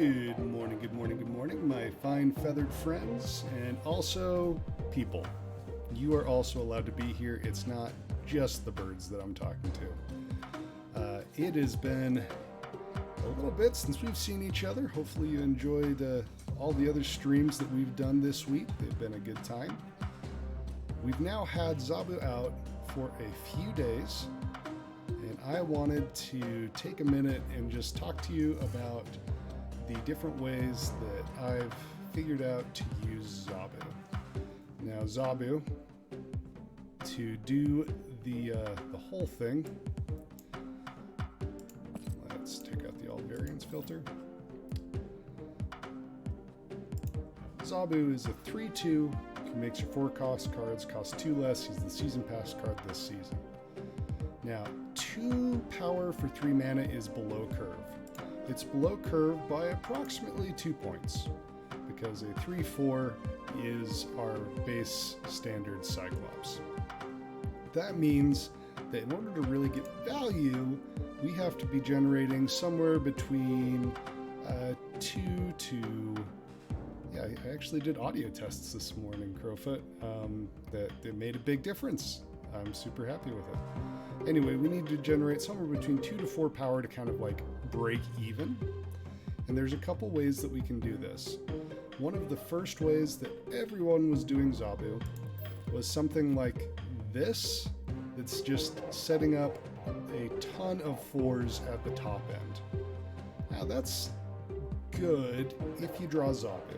Good morning, good morning, my fine feathered friends, and also people. You are also allowed to be here. It's not just the birds that I'm talking to. It has been a little bit since we've seen each other. Hopefully, you enjoyed all the other streams that we've done this week. They've been a good time. We've now had Zabu out for a few days, and I wanted to take a minute and just talk to you about the different ways that I've figured out to use Zabu. Now, Zabu, to do the whole thing, let's take out the all variants filter. Zabu is a 3/2 who makes your 4 cards cost 2 less. He's the season pass card this season. Now, 2 power for 3 mana is below curve. It's below curve by approximately 2 points, because a 3/4 is our base standard Cyclops. That means that in order to really get value, we have to be generating somewhere between 2 to... Yeah, I actually did audio tests this morning, Crowfoot, that made a big difference. I'm super happy with it. Anyway, we need to generate somewhere between 2 to 4 power to kind of like break even. And there's a couple ways that we can do this. One of the first ways that everyone was doing Zabu was something like this, that's just setting up a ton of 4s at the top end. Now that's good if you draw Zabu.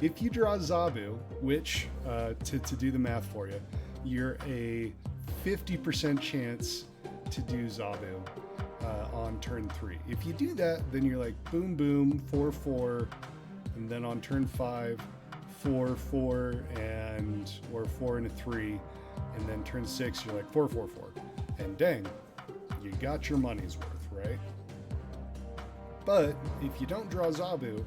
If you draw Zabu, which, to do the math for you, you're a 50% chance to do Zabu on turn 3. If you do that, then you're like boom, boom, 4/4, and then on turn 5, 4/4, and or 4 and a 3, and then turn 6, you're like 4/4/4, and dang, you got your money's worth, right? But if you don't draw Zabu,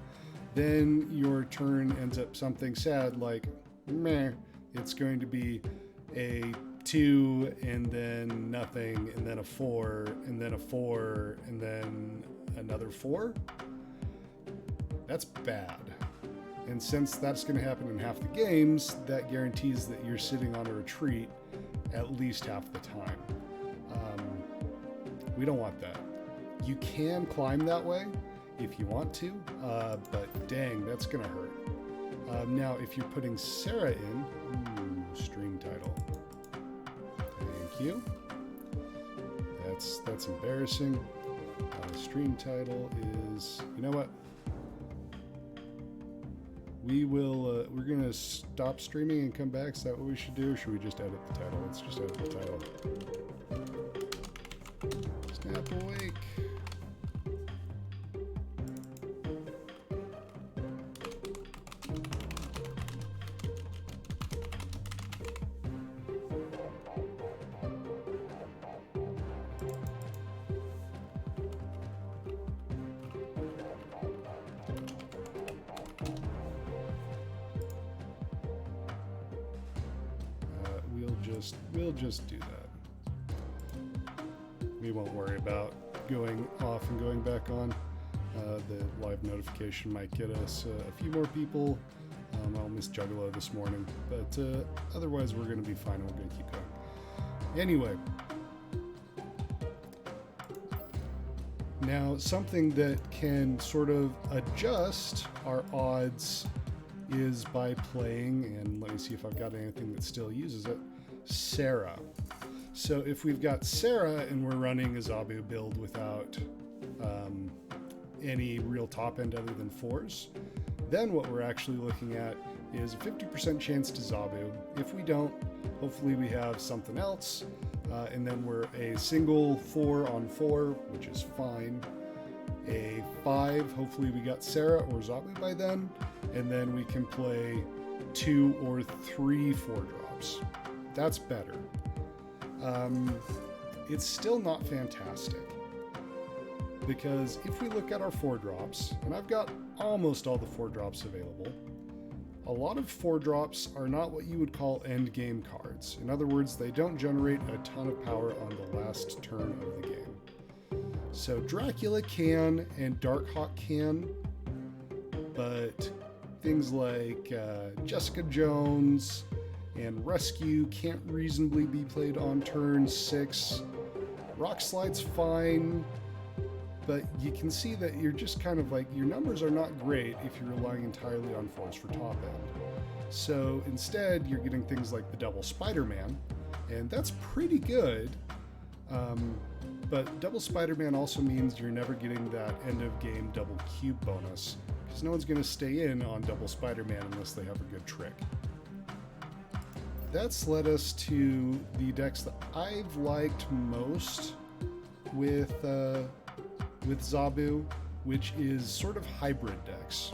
then your turn ends up something sad like meh. It's going to be a 2 and then nothing and then a 4 and then a 4 and then another 4. That's bad. And since that's going to happen in half the games, that guarantees that you're sitting on a retreat at least half the time. We don't want that. You can climb that way if you want to, but dang, that's going to hurt. Now, if you're putting Sarah in, stream title. Thank you. That's embarrassing. Stream title is, you know what? We're gonna stop streaming and come back. Is that what we should do, or should we just edit the title? Let's just edit the title. Snap awake. We'll just do that. We won't worry about going off and going back on. The live notification might get us a few more people. I'll miss Juggalo this morning, but otherwise we're going to be fine. We're going to keep going. Anyway, now something that can sort of adjust our odds is by playing, and let me see if I've got anything that still uses it, Sarah. So if we've got Sarah and we're running a Zabu build without any real top end other than 4s, then what we're actually looking at is a 50% chance to Zabu. If we don't, hopefully we have something else, and then we're a single 4 on 4, which is fine. A 5, hopefully we got Sarah or Zabu by then, and then we can play 2 or 3 4-drops. That's better. It's still not fantastic, because if we look at our 4-drops, and I've got almost all the 4-drops available, a lot of 4-drops are not what you would call end game cards. In other words, they don't generate a ton of power on the last turn of the game. So Dracula can and Darkhawk can, but things like Jessica Jones and Rescue can't reasonably be played on turn 6. Rock Slide's fine, but you can see that you're just kind of like, your numbers are not great if you're relying entirely on 4s for top end. So instead, you're getting things like the Double Spider-Man, and that's pretty good. But Double Spider-Man also means you're never getting that end-of-game double cube bonus, because no one's going to stay in on Double Spider-Man unless they have a good trick. That's led us to the decks that I've liked most with Zabu, which is sort of hybrid decks.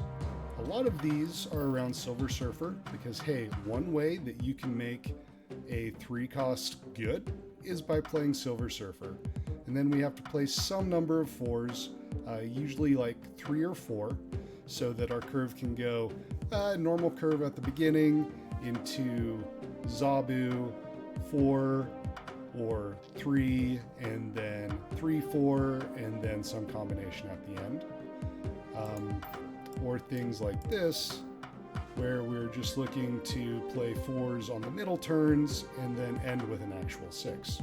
A lot of these are around Silver Surfer, because hey, one way that you can make a 3-cost good is by playing Silver Surfer. And then we have to play some number of 4s, usually like 3 or 4, so that our curve can go normal curve at the beginning into Zabu 4 or 3, and then 3, 4, and then some combination at the end. Or things like this, where we're just looking to play 4s on the middle turns and then end with an actual 6.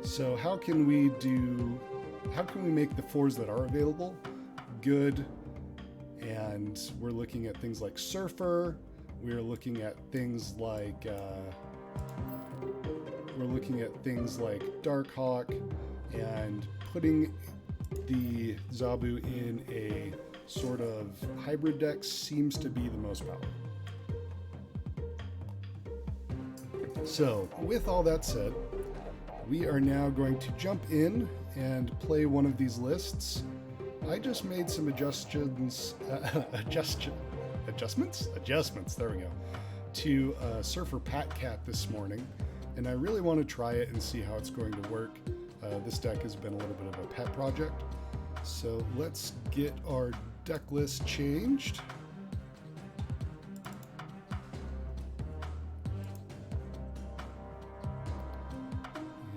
So how can we make the 4s that are available good? And we're looking at things like Surfer, we're looking at things like Darkhawk, and putting the Zabu in a sort of hybrid deck seems to be the most powerful. So, with all that said, we are now going to jump in and play one of these lists. I just made some adjustments, there we go, to Surfer Pat Cat this morning, and I really want to try it and see how it's going to work. This deck has been a little bit of a pet project, so let's get our deck list changed.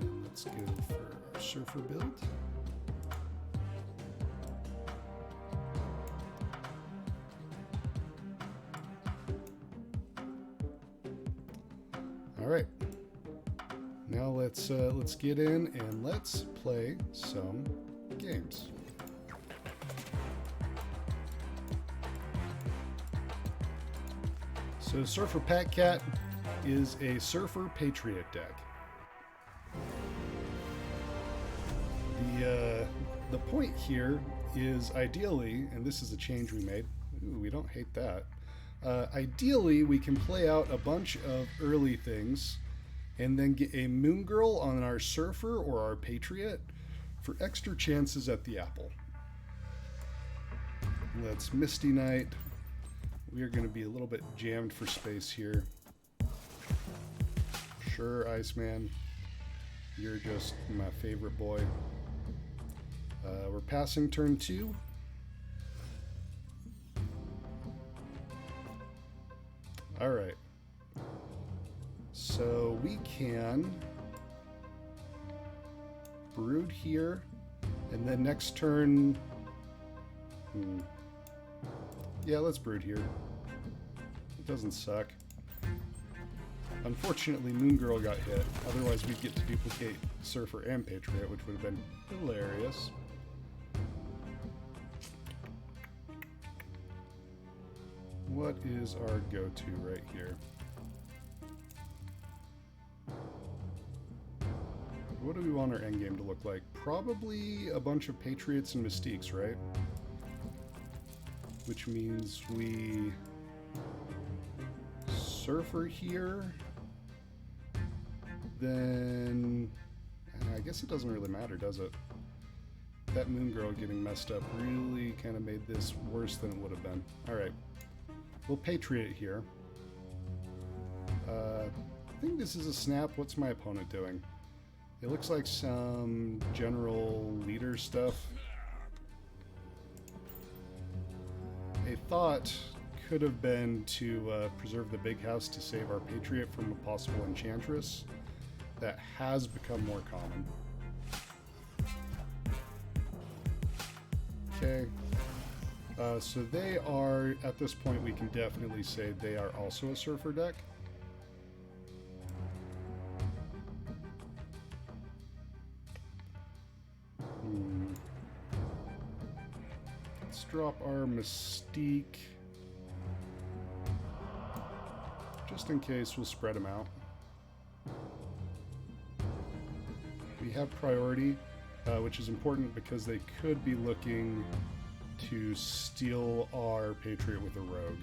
And let's go for our Surfer build. All right. Now let's get in and let's play some games. So Surfer Pat Cat is a Surfer Patriot deck. The point here is ideally, and this is a change we made. Ooh, we don't hate that. Ideally, we can play out a bunch of early things and then get a Moon Girl on our Surfer or our Patriot for extra chances at the apple. Let's Misty Knight. We are going to be a little bit jammed for space here. Sure, Iceman. You're just my favorite boy. We're passing turn 2. All right. So we can brood here, and then next turn, yeah, let's brood here. It doesn't suck. Unfortunately, Moon Girl got hit. Otherwise, we'd get to duplicate Surfer and Patriot, which would have been hilarious. What is our go-to right here? What do we want our endgame to look like? Probably a bunch of Patriots and Mystiques, right? Which means we Surfer here. Then I guess it doesn't really matter, does it? That Moon Girl getting messed up really kind of made this worse than it would have been. Alright. We'll Patriot here. I think this is a snap. What's my opponent doing? It looks like some general leader stuff. A thought could have been to preserve the big house to save our Patriot from a possible Enchantress. That has become more common. Okay. So they are, at this point, we can definitely say they are also a surfer deck. Let's drop our Mystique. Just in case, we'll spread them out. We have priority, which is important because they could be looking to steal our Patriot with a Rogue.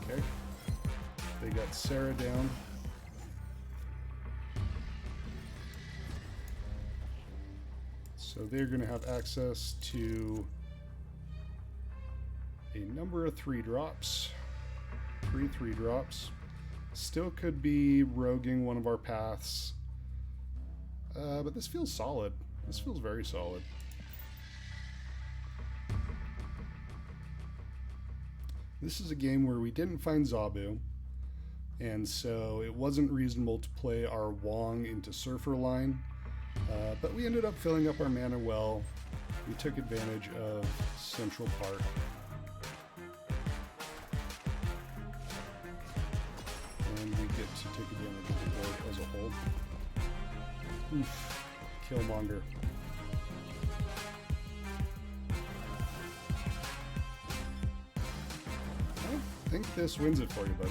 Okay. They got Sarah down. So they're going to have access to a number of 3-drops. 3 3-drops. Still could be roguing one of our paths. But this feels solid. This feels very solid. This is a game where we didn't find Zabu, and so it wasn't reasonable to play our Wong into Surfer line. But we ended up filling up our mana well. We took advantage of Central Park. And we get to take advantage of the board as a whole. Oof. Killmonger. I think this wins it for you, buddy.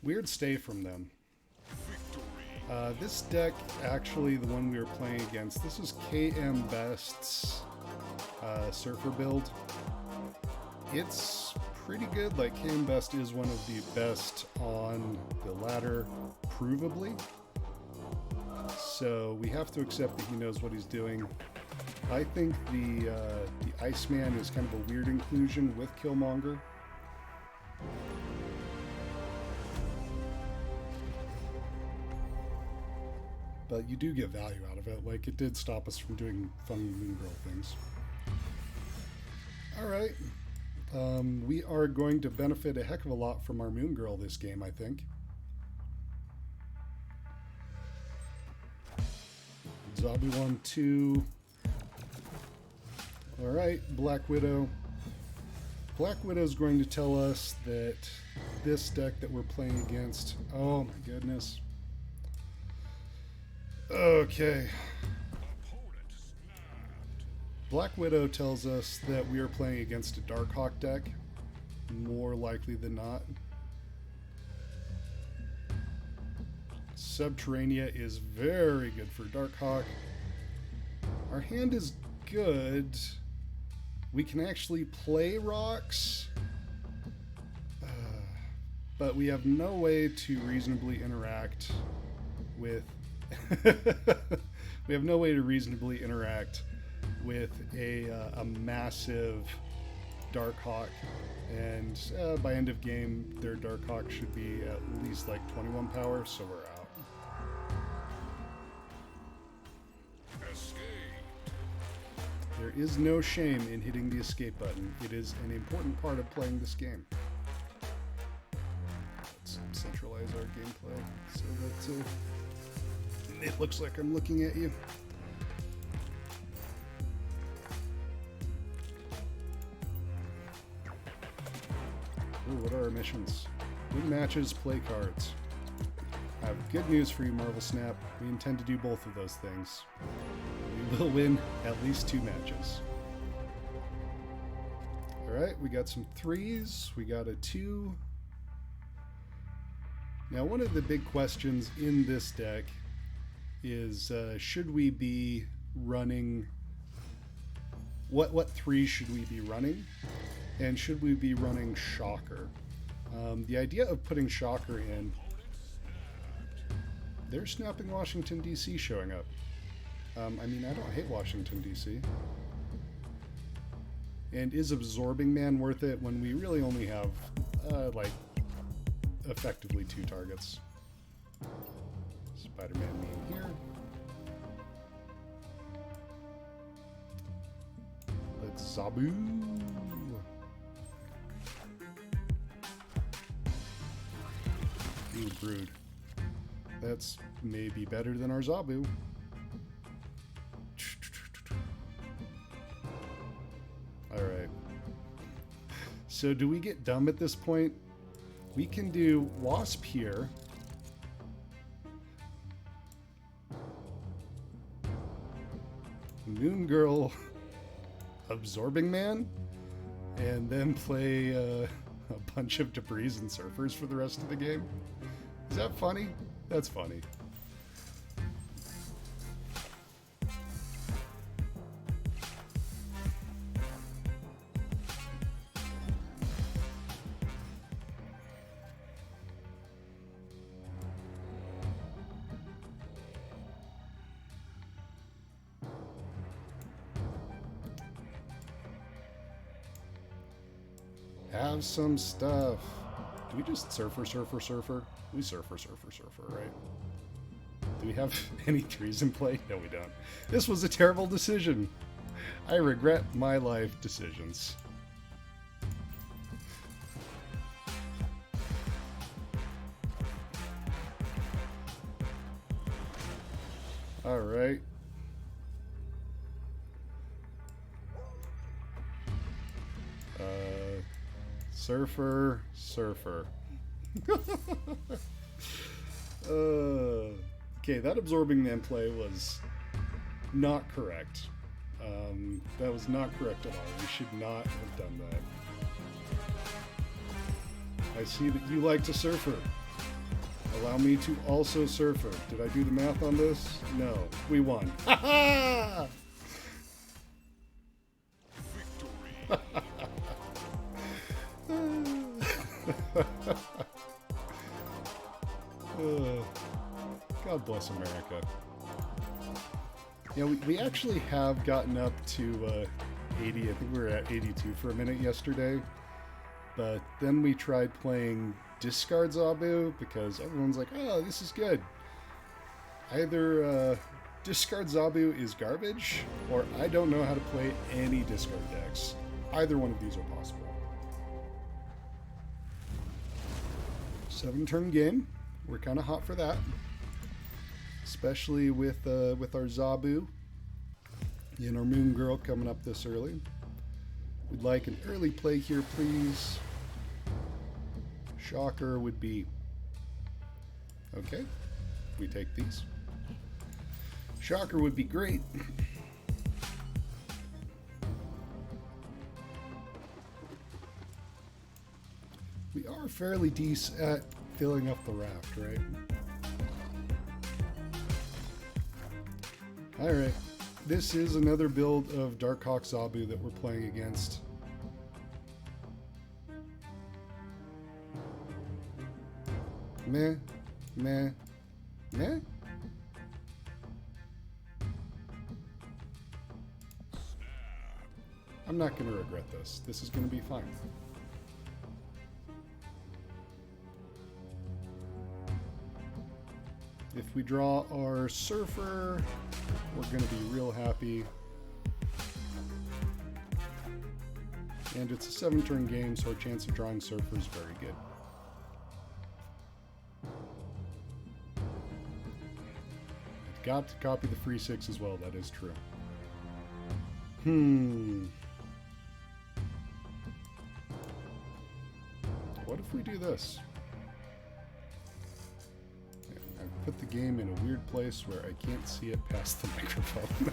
Weird stay from them. This deck, actually, the one we were playing against, this is KM Best's Surfer build. It's pretty good. Like, KM Best is one of the best on the ladder, provably. So we have to accept that he knows what he's doing. I think the Iceman is kind of a weird inclusion with Killmonger. But you do get value out of it. Like, it did stop us from doing fun Moon Girl things. Alright. We are going to benefit a heck of a lot from our Moon Girl this game, I think. Zabu 1-2. Alright, Black Widow. Black Widow is going to tell us that this deck that we're playing against... Oh my goodness. Okay. Black Widow tells us that we are playing against a Darkhawk deck, more likely than not. Subterranea is very good for Darkhawk. Our hand is good. We can actually play rocks, but we have no way to reasonably interact with we have no way to reasonably interact with a massive Darkhawk, and by end of game their Darkhawk should be at least like 21 power, so we're out. There is no shame in hitting the escape button. It is an important part of playing this game. Let's centralize our gameplay so that it looks like I'm looking at you. Ooh, what are our missions? Win matches, play cards. I have good news for you, Marvel Snap. We intend to do both of those things. We will win at least 2 matches. Alright, we got some 3s. We got a 2. Now, one of the big questions in this deck is should we be running... What 3 should we be running? And should we be running Shocker? The idea of putting Shocker in... They're snapping Washington, D.C. showing up. I mean, I don't hate Washington, D.C. And is Absorbing Man worth it when we really only have, like, effectively 2 targets? Spider-Man being here. Let's Zabu. Ooh, Brood. That's maybe better than our Zabu. Alright. So do we get dumb at this point? We can do Wasp here. Moon Girl Absorbing Man. And then play a bunch of Debris and Surfers for the rest of the game. Is that funny? That's funny. Have some stuff. Do we just surfer? We surfer, right? Do we have any trees in play? No, we don't. This was a terrible decision. I regret my life decisions. All right. Surfer. Okay, that Absorbing Man play was not correct. That was not correct at all. We should not have done that. I see that you like to surfer. Allow me to also surfer. Did I do the math on this? No. We won. Ha ha! God bless America. Yeah, we actually have gotten up to 80. I think we were at 82 for a minute yesterday. But then we tried playing Discard Zabu because everyone's like, oh, this is good. Either Discard Zabu is garbage, or I don't know how to play any discard decks. Either one of these are possible. 7-turn game. We're kind of hot for that, especially with our Zabu and our Moon Girl coming up this early. We'd like an early play here, please. Shocker would be okay. We take these. Shocker would be great. We are fairly decent at filling up the raft, right? Alright, this is another build of Darkhawk Zabu that we're playing against. Meh, meh, meh? I'm not going to regret this. This is going to be fine. If we draw our Surfer, we're going to be real happy. And it's a 7-turn game, so our chance of drawing Surfer is very good. Got to copy the free 6 as well, that is true. What if we do this? I put the game in a weird place where I can't see it past the microphone.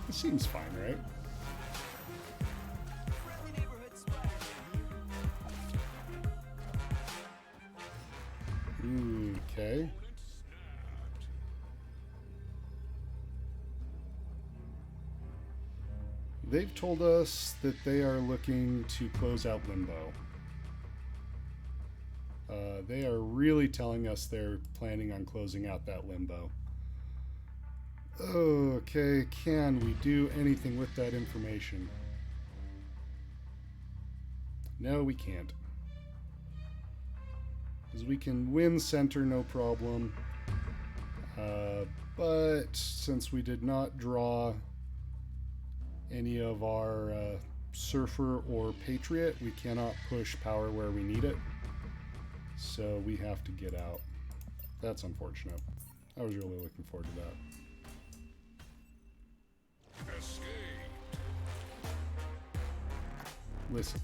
It seems fine, right? Okay. They've told us that they are looking to close out Limbo. They are really telling us they're planning on closing out that Limbo. Okay, can we do anything with that information? No, we can't. Because we can win center, no problem. But since we did not draw any of our Surfer or Patriot. We cannot push power where we need it. So we have to get out. That's unfortunate. I was really looking forward to that. Listen,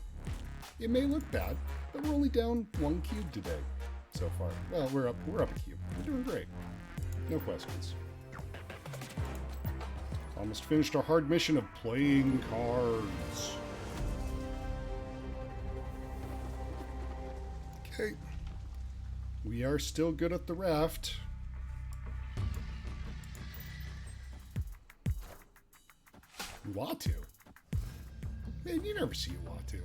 it may look bad, but we're only down 1 cube today so far. Well, we're up a cube. We're doing great. No questions. Almost finished our hard mission of playing cards. Okay. We are still good at the raft. Uatu? Man, you never see Uatu.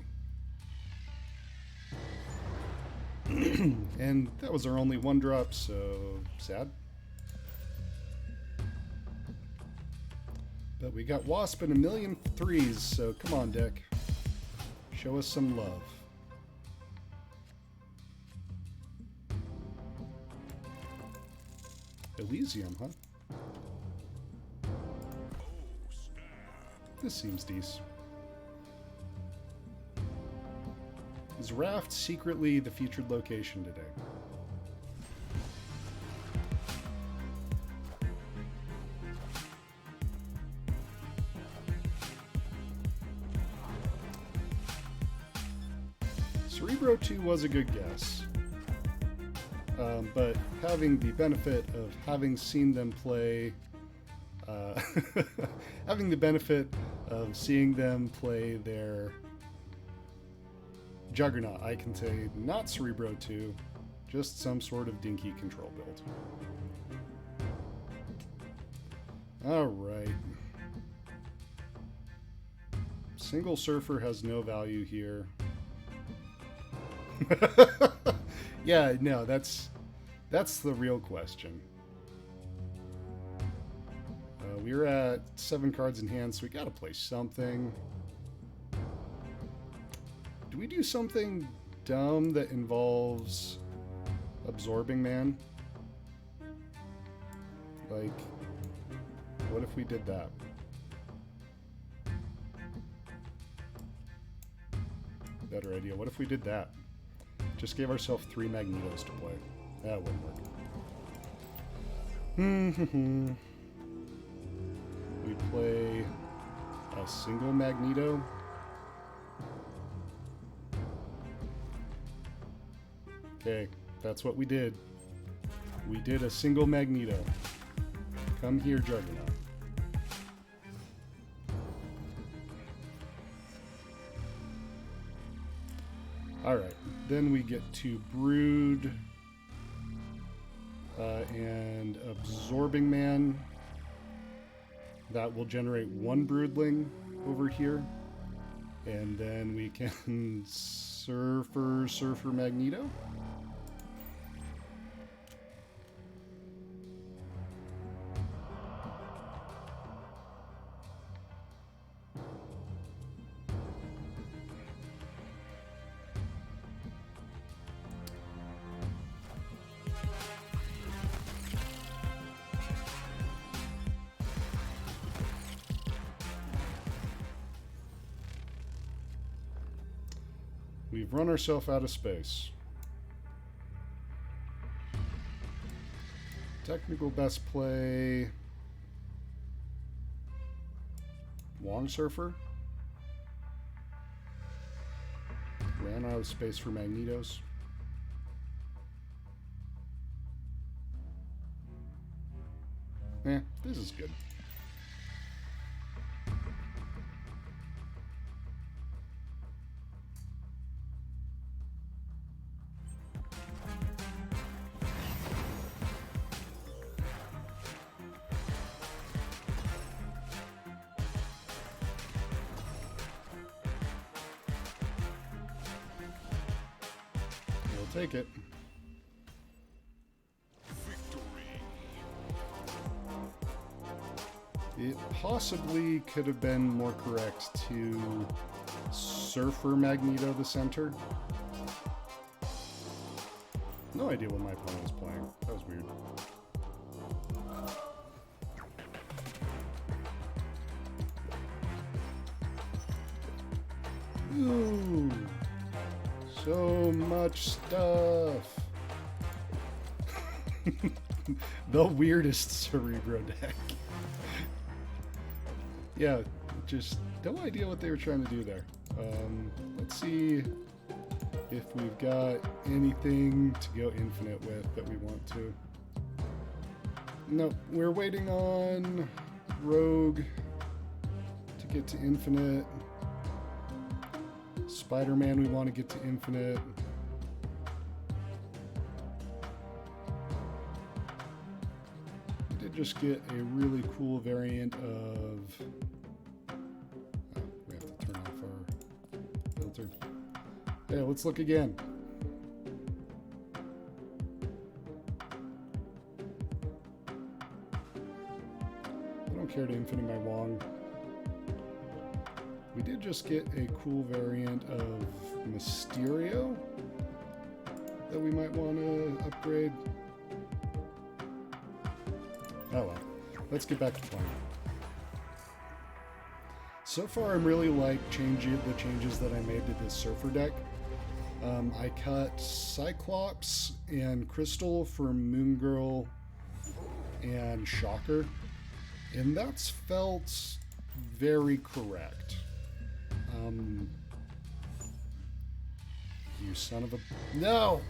And that was our only 1-drop, so sad. But we got Wasp and a million 3s, so come on, deck. Show us some love. Elysium, huh? This seems decent. Is Raft secretly the featured location today? Cerebro 2 was a good guess. But having the benefit of having seen them play, having the benefit of seeing them play their Juggernaut, I can say not Cerebro 2, just some sort of dinky control build. Alright. Single Surfer has no value here. Yeah, no, that's the real question. We're at 7 cards in hand, so we gotta play something. Do we do something dumb that involves Absorbing Man? Like, what if we did that? Better idea. What if we did that? Just gave ourselves 3 Magnetos to play. That wouldn't work. We play a single Magneto. Okay, that's what we did. We did a single Magneto. Come here, Juggernaut. Alright, then we get to Brood and Absorbing Man. That will generate 1 Broodling over here. And then we can Surfer Magneto. We've run ourselves out of space. Technical best play. Long Surfer. Ran out of space for Magnetos. This is good. Take it. It possibly could have been more correct to Surfer Magneto the center. No idea what my opponent was playing. That was weird. Ooh, so much stuff. The weirdest Cerebro deck. Yeah, just no idea what they were trying to do there. Let's see if we've got anything to go infinite with that we want to. No, we're waiting on Rogue to get to infinite. Spider-Man we want to get to infinite. We did just get a really cool variant of... Oh, we have to turn off our filter. Yeah, let's look again. I don't care to infinite my Wong. We did just get a cool variant of Mysterio that we might want to upgrade. Oh well, let's get back to playing. So far, I'm really like the changes that I made to this Surfer deck. I cut Cyclops and Crystal for Moon Girl and Shocker, and that's felt very correct. You son of a... No!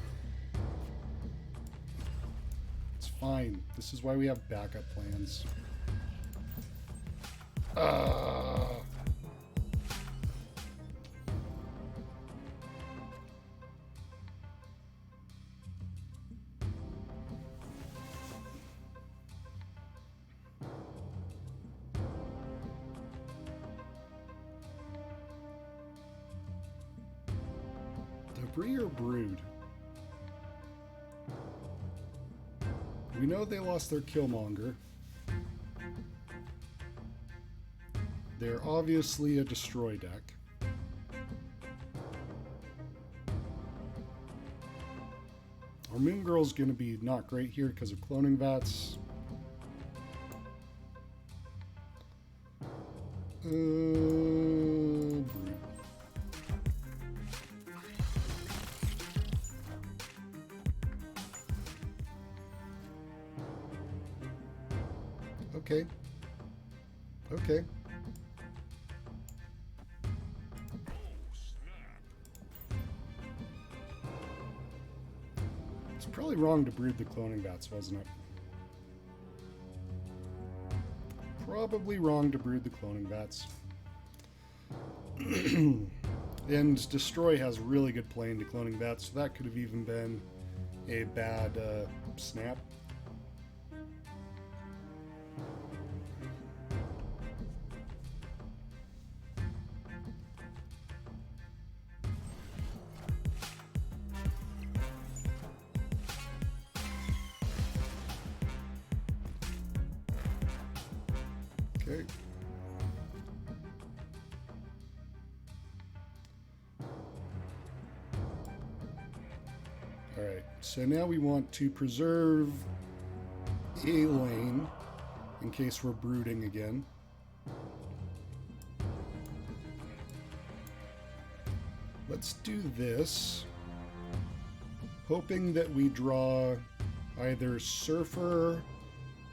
It's fine. This is why we have backup plans. Debris or Brood? We know they lost their Killmonger. They're obviously a Destroy deck. Our Moon Girl's going to be not great here because of cloning vats. Brood. Okay. Okay. It's probably wrong to brood the cloning vats, wasn't it? Probably wrong to brood the cloning vats. And Destroy has really good play into cloning vats, so that could have even been a bad snap. Okay. Alright, so now we want to preserve a lane in case we're brooding again. Let's do this, hoping that we draw either Surfer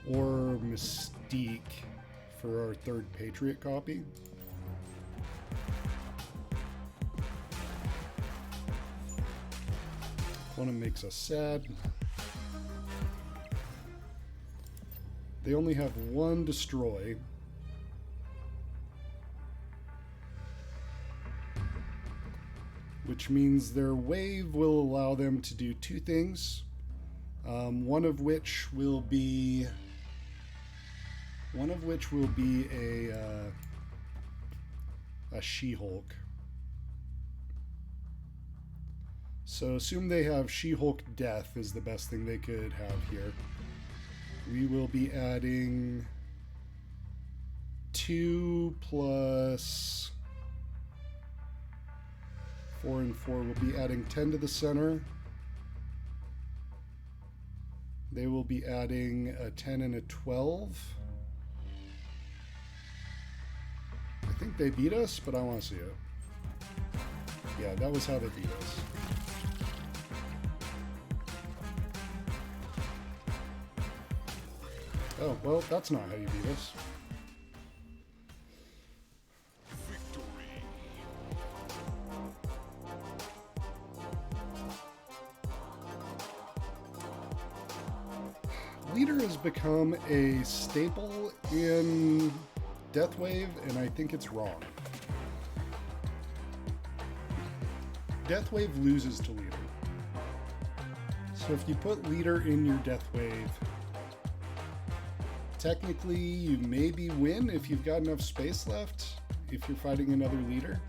or Mystique for our third Patriot copy. Quantum makes us sad. They only have one Destroy. Which means their wave will allow them to do two things. One of which will be a She-Hulk. So assume they have She-Hulk Death is the best thing they could have here. We will be adding 2 plus 4 and 4. We'll be adding 10 to the center. They will be adding a 10 and a 12. I think they beat us, but I want to see it. Yeah, that was how they beat us. Oh, well, that's not how you beat us. Leader has become a staple in Deathwave, and I think it's wrong. Deathwave loses to Leader. So if you put Leader in your Deathwave, technically you maybe win if you've got enough space left, if you're fighting another Leader.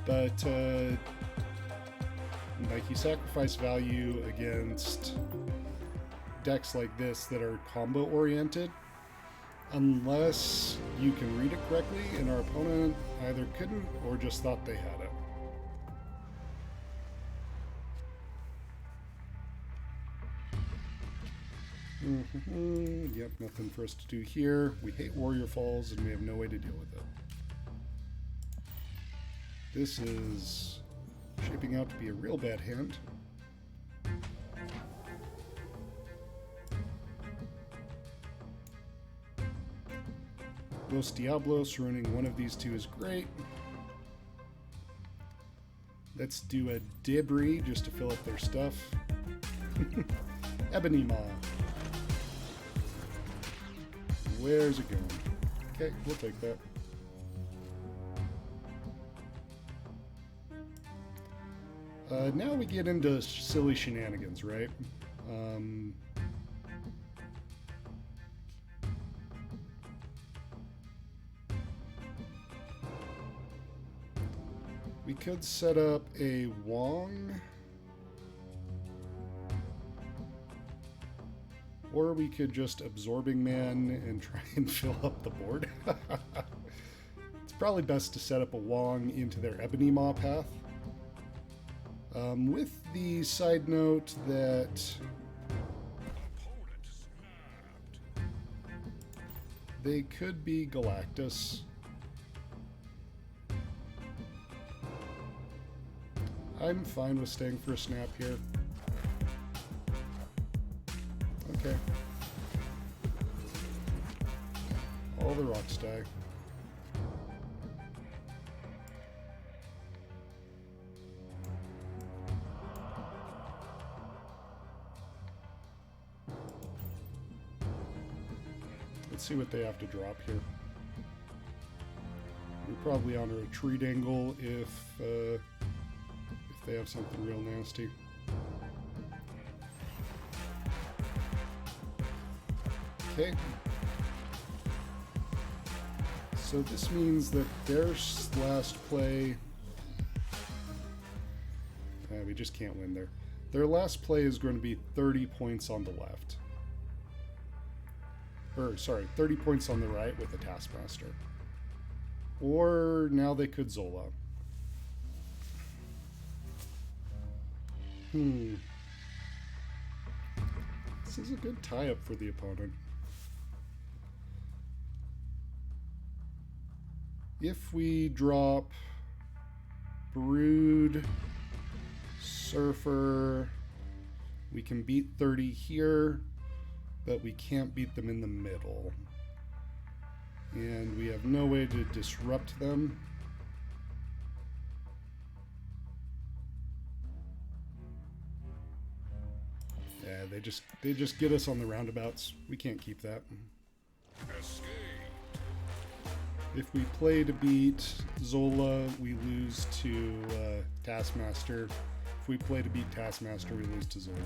But, like, you sacrifice value against decks like this that are combo oriented unless you can read it correctly, and our opponent either couldn't or just thought they had it. Yep, nothing for us to do here. We hate Warrior Falls and we have no way to deal with it. This is shaping out to be a real bad hand. Los Diablos ruining one of these two is great. Let's do a Debris just to fill up their stuff. Ebony Maw. Where's it going? Okay, we'll take that. Now we get into silly shenanigans, right? We could set up a Wong, or we could just Absorbing Man and try and fill up the board. It's probably best to set up a Wong into their Ebony Maw path. With the side note that they could be Galactus. I'm fine with staying for a snap here. Okay. All the rocks die. Let's see what they have to drop here. We're probably on a retreat angle if they have something real nasty. Okay. So this means that their last play... we just can't win there. Their last play is going to be 30 points on the left. Or, sorry, 30 points on the right with a Taskmaster. Or now they could Zola. This is a good tie-up for the opponent. If we drop Brood, Surfer, we can beat 30 here, but we can't beat them in the middle. And we have no way to disrupt them. Yeah, they just get us on the roundabouts. We can't keep that. If we play to beat Zola, we lose to Taskmaster. If we play to beat Taskmaster, we lose to Zola.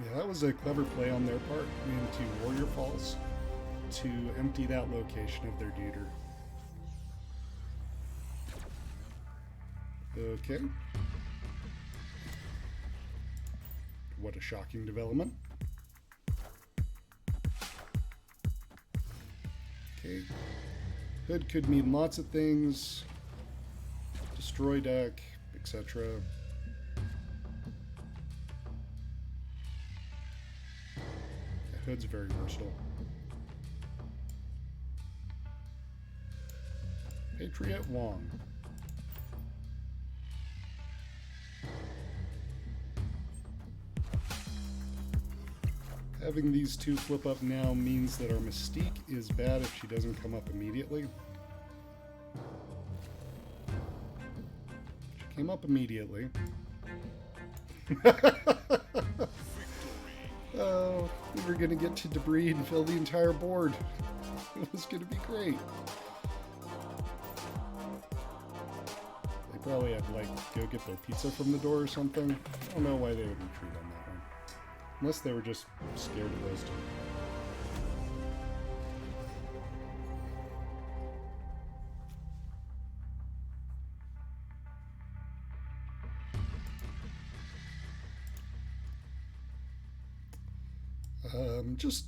Yeah, that was a clever play on their part into Warrior Falls to empty that location of their Deuter. Okay. What a shocking development. Okay. Hood could mean lots of things. Destroy deck, etc. Hood's very versatile. Patriot Wong. Having these two flip up now means that our Mystique is bad if she doesn't come up immediately. She came up immediately. Oh, we were going to get to debris and fill the entire board. It was going to be great. They probably had to, like, go get their pizza from the door or something. I don't know why they would retreat on that one. Unless they were just scared of those two.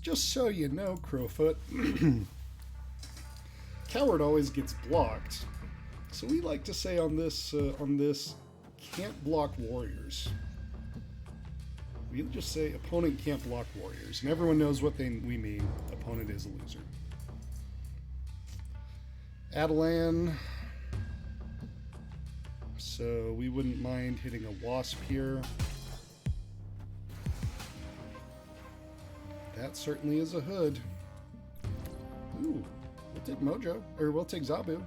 Just so you know, Crowfoot, Coward always gets blocked. So we like to say on this, can't block warriors. We just say opponent can't block warriors, and everyone knows what we mean. Opponent is a loser. Adelan. So we wouldn't mind hitting a wasp here. That certainly is a hood. Ooh, we'll take Mojo, or we'll take Zabu.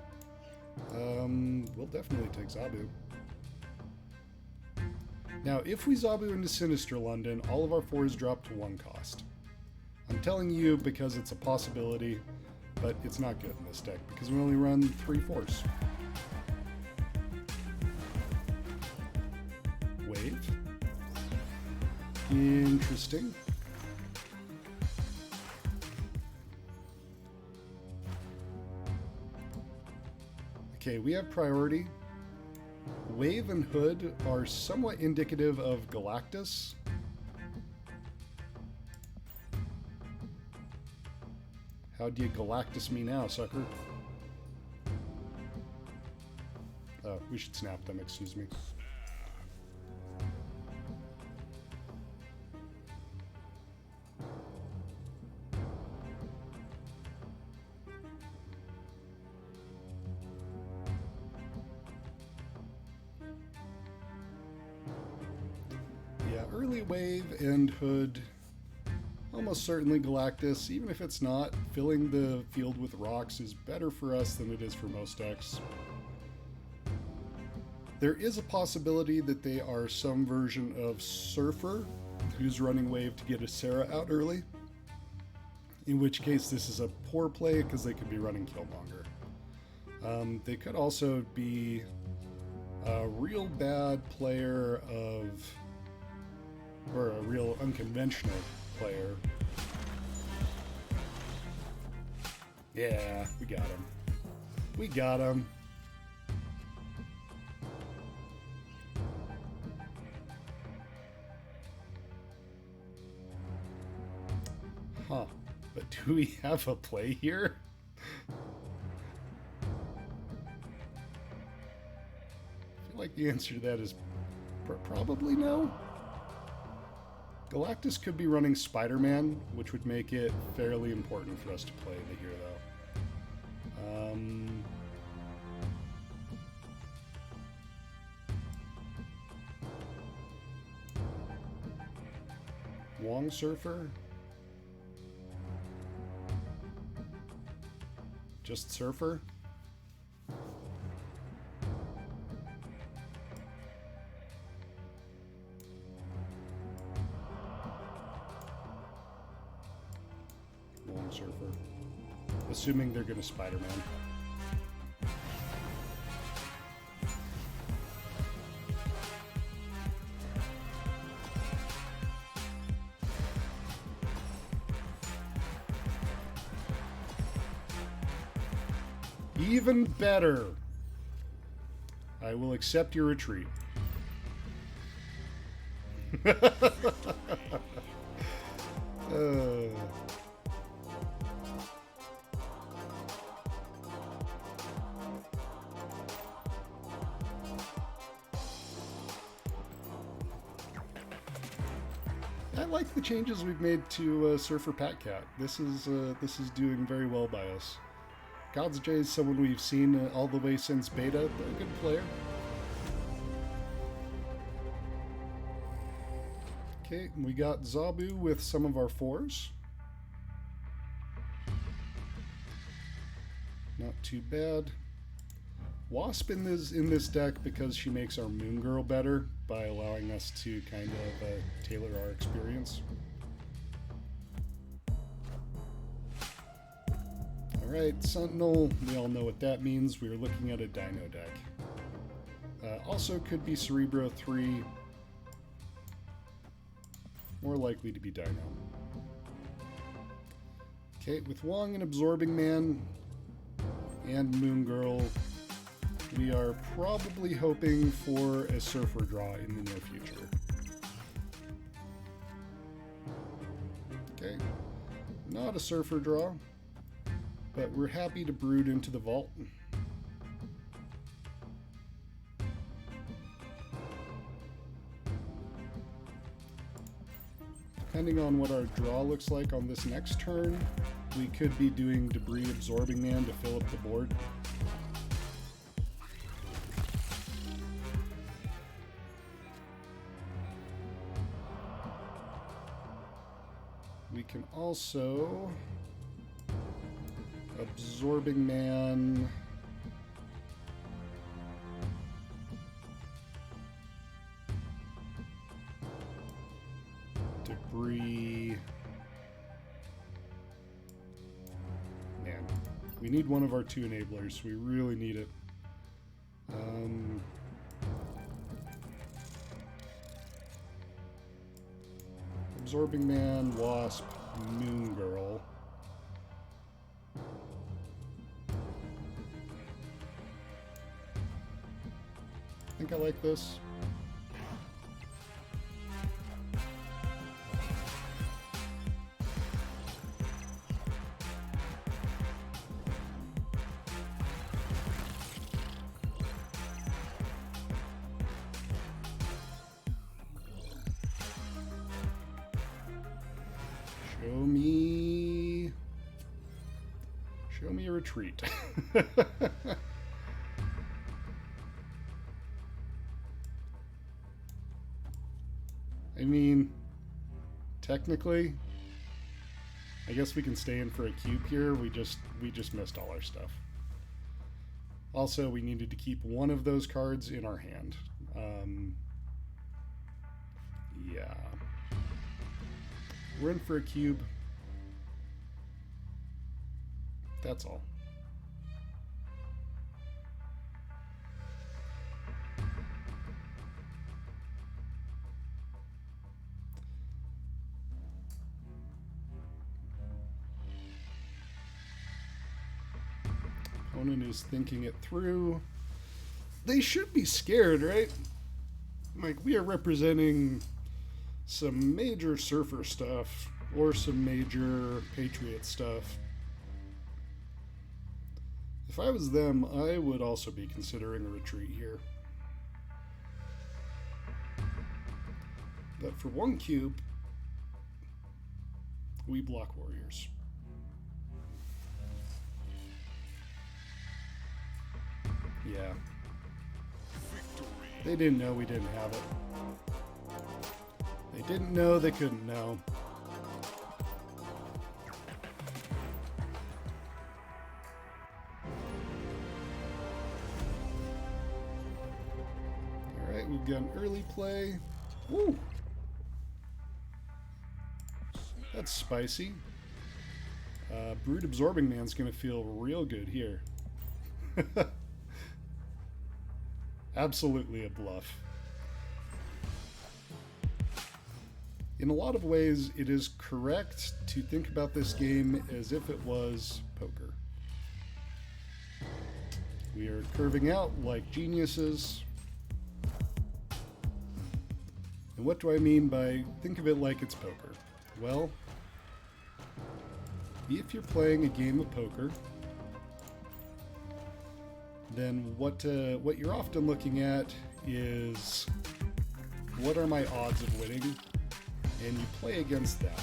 We'll definitely take Zabu. Now, if we Zabu into Sinister London, all of our 4s drop to 1 cost. I'm telling you because it's a possibility, but it's not good in this deck because we only run 3 4s. Wave. Interesting. Okay, we have priority. Wave and Hood are somewhat indicative of Galactus. How do you Galactus me now, sucker? Oh, we should snap them, excuse me. Early Wave and Hood, almost certainly Galactus. Even if it's not, filling the field with rocks is better for us than it is for most decks. There is a possibility that they are some version of Surfer, who's running Wave to get a Sarah out early. In which case this is a poor play because they could be running Killmonger. They could also be a real bad player of... or a real unconventional player. Yeah, we got him. We got him. Huh. But do we have a play here? I feel like the answer to that is probably no. Galactus could be running Spider-Man, which would make it fairly important for us to play the hero. Wong Surfer? Just Surfer? Surfer. Assuming they're going to Spider-Man. Even better. I will accept your retreat. I like the changes we've made to Surfer Pat Cat. This is doing very well by us. God's J is someone we've seen all the way since beta. They're a good player. Okay, we got Zabu with some of our 4s. Not too bad. Wasp in this deck because she makes our Moon Girl better by allowing us to kind of tailor our experience. Alright, Sentinel, we all know what that means. We are looking at a Dino deck. Also could be Cerebro 3. More likely to be Dino. Okay, with Wong and Absorbing Man and Moon Girl, we are probably hoping for a Surfer draw in the near future. Okay, not a Surfer draw, but we're happy to brood into the vault. Depending on what our draw looks like on this next turn, we could be doing Debris Absorbing Man to fill up the board. We can also Absorbing Man, Debris. Man, we need one of our 2 enablers. We really need it. Absorbing Man, Wasp, Moon Girl. I think I like this. Show me a retreat. I mean, technically, I guess we can stay in for a cube here. We just missed all our stuff. Also, we needed to keep one of those cards in our hand. Yeah. We're in for a cube. That's all. Opponent is thinking it through. They should be scared, right? Like, we are representing some major Surfer stuff or some major Patriot stuff. If I was them, I would also be considering a retreat here. But for 1 cube, we block warriors. Yeah. They didn't know we didn't have it. They didn't know they couldn't know. Alright, we've got an early play. Woo! That's spicy. Brood Absorbing Man's gonna feel real good here. Absolutely a bluff. In a lot of ways, it is correct to think about this game as if it was poker. We are curving out like geniuses. And what do I mean by think of it like it's poker? Well, if you're playing a game of poker, then what you're often looking at is, what are my odds of winning? and you play against that.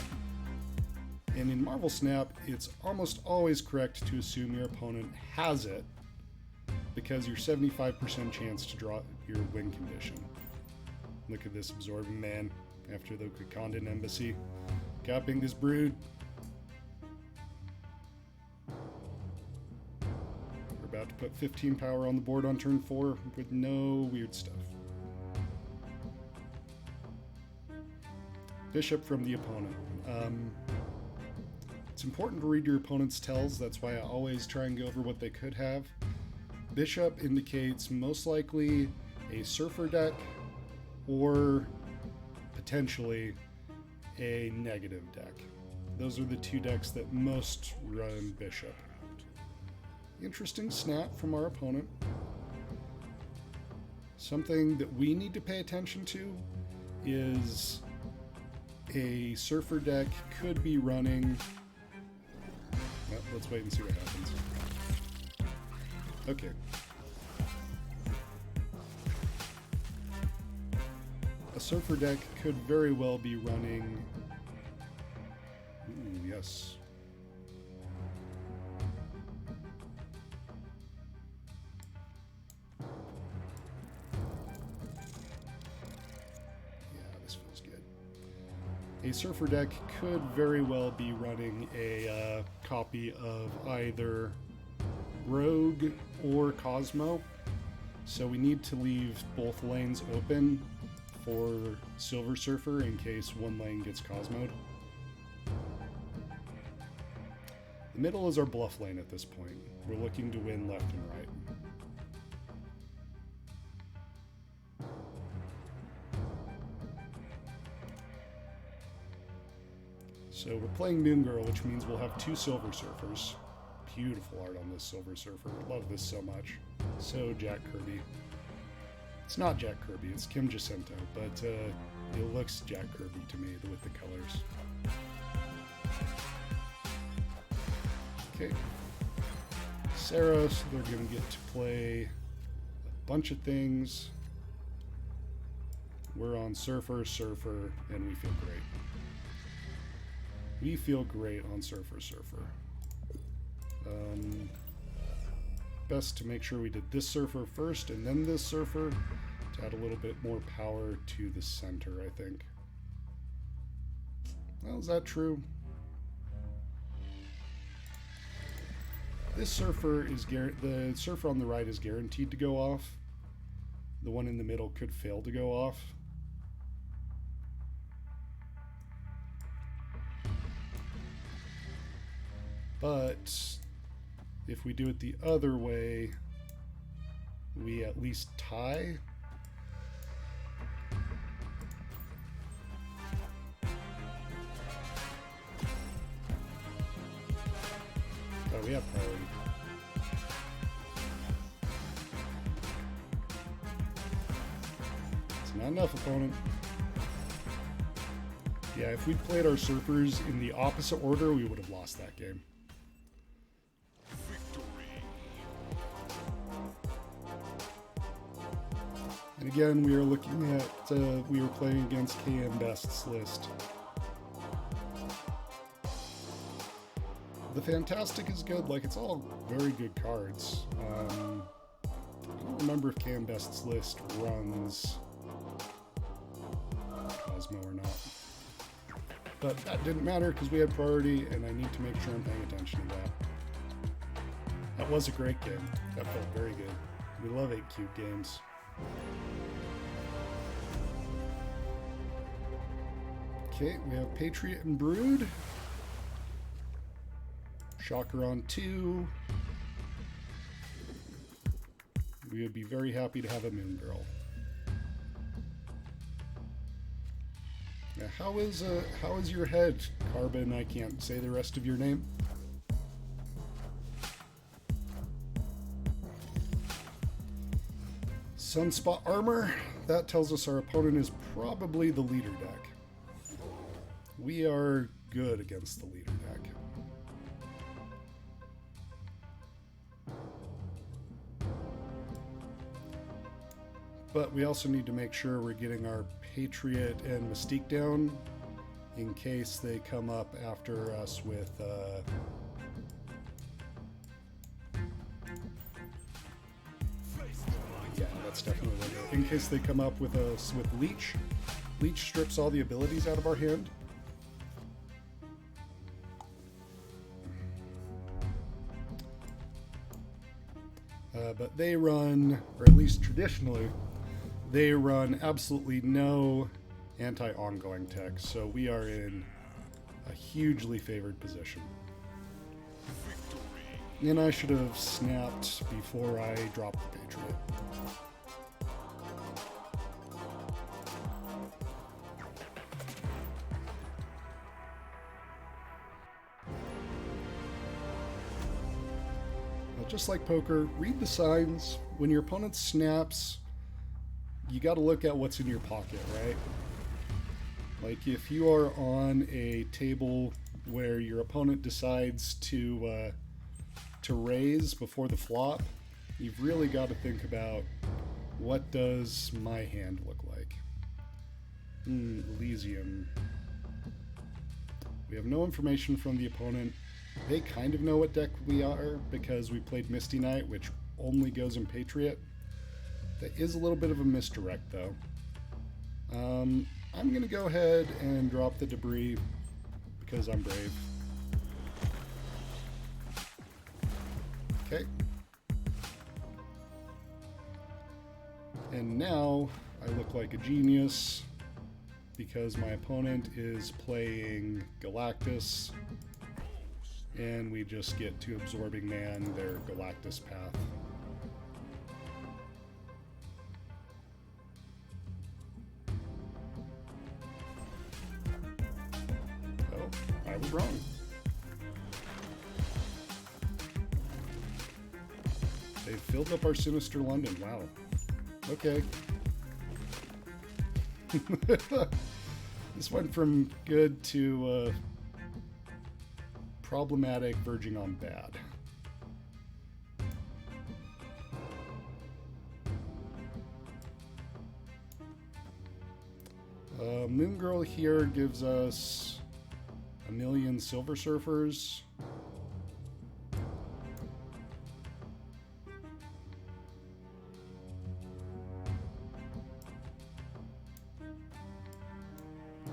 And in Marvel Snap, it's almost always correct to assume your opponent has it, because you're 75% chance to draw your win condition. Look at this Absorbing Man after the Wakandan Embassy. Capping this Brood. We're about to put 15 power on the board on turn 4 with no weird stuff. Bishop from the opponent. It's important to read your opponent's tells, that's why I always try and go over what they could have. Bishop indicates most likely a Surfer deck or potentially a negative deck. Those are the two decks that most run Bishop. Interesting snap from our opponent. Something that we need to pay attention to is a Surfer deck could be running... Well, let's wait and see what happens. Okay. A Surfer deck could very well be running... Ooh, yes. Yeah, this feels good. A Surfer deck could very well be running a copy of either Rogue or Cosmo, so we need to leave both lanes open for Silver Surfer in case one lane gets Cosmoed. The middle is our bluff lane at this point. We're looking to win left and right. So we're playing Moon Girl, which means we'll have two Silver Surfers. Beautiful art on this Silver Surfer. Love this so much. So Jack Kirby. It's not Jack Kirby, it's Kim Jacinto, but it looks Jack Kirby to me with the colors. Okay. Saros, they're going to get to play a bunch of things. We're on Surfer, Surfer, and we feel great. We feel great on Surfer, Surfer. Best to make sure we did this Surfer first and then this Surfer to add a little bit more power to the center, I think. Well, is that true? This Surfer is the Surfer on the right is guaranteed to go off. The one in the middle could fail to go off. But if we do it the other way, we at least tie. Oh, we have priority. It's not enough, opponent. Yeah, if we'd played our Surfers in the opposite order, we would have lost that game. And again, we are looking at, we were playing against KM Best's list. The Fantastic is good, like it's all very good cards. I don't remember if KM Best's list runs Cosmo or not. But that didn't matter because we had priority and I need to make sure I'm paying attention to that. That was a great game. That felt very good. We love 8 cute games. Okay, we have Patriot and Brood. Shocker on 2. We would be very happy to have a Moon Girl. Now, how is your head, Carbon? I can't say the rest of your name. Sunspot Armor. That tells us our opponent is probably the leader deck. We are good against the leader deck. But we also need to make sure we're getting our Patriot and Mystique down in case they come up after us with yeah, that's definitely what it is. In case they come up with us with Leech. Leech strips all the abilities out of our hand. But they run, or at least traditionally, they run absolutely no anti-ongoing tech, so we are in a hugely favored position. And I should have snapped before I dropped the Patriot. Just like poker, read the signs. When your opponent snaps, you got to look at what's in your pocket, right? Like if you are on a table where your opponent decides to raise before the flop, you've really got to think about, what does my hand look like? Elysium. We have no information from the opponent. They kind of know what deck we are because we played Misty Knight, which only goes in Patriot. That is a little bit of a misdirect, though. I'm going to go ahead and drop the debris because I'm brave. Okay. And now I look like a genius because my opponent is playing Galactus. And we just get to Absorbing Man their Galactus path. Oh, I was wrong. They filled up our Sinister London. Wow. Okay. This went from good to problematic, verging on bad. Moon Girl here gives us 1,000,000 Silver Surfers.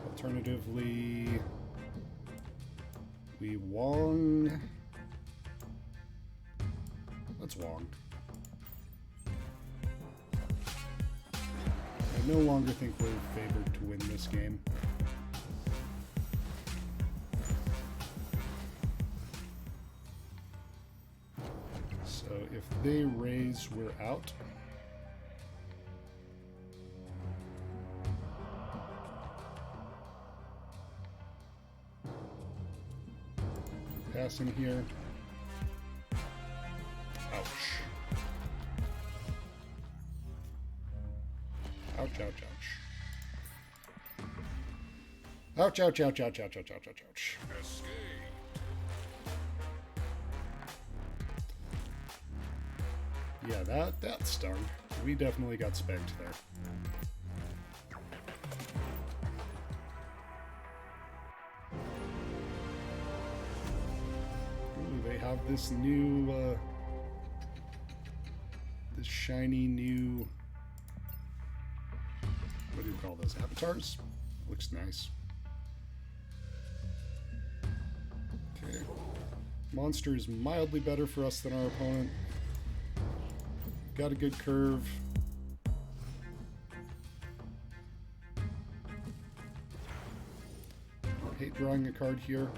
Alternatively, we Wong. Let's Wong. I no longer think we're favored to win this game. So if they raise, we're out. Passing here. Ouch. Ouch, ouch, ouch. Ouch, ouch, ouch, ouch, ouch, ouch, ouch, ouch, ouch. Yeah, that stung. We definitely got spanked there. They have this new, this shiny new, what do you call those, avatars? Looks nice. Okay. Monster is mildly better for us than our opponent. Got a good curve. I hate drawing a card here.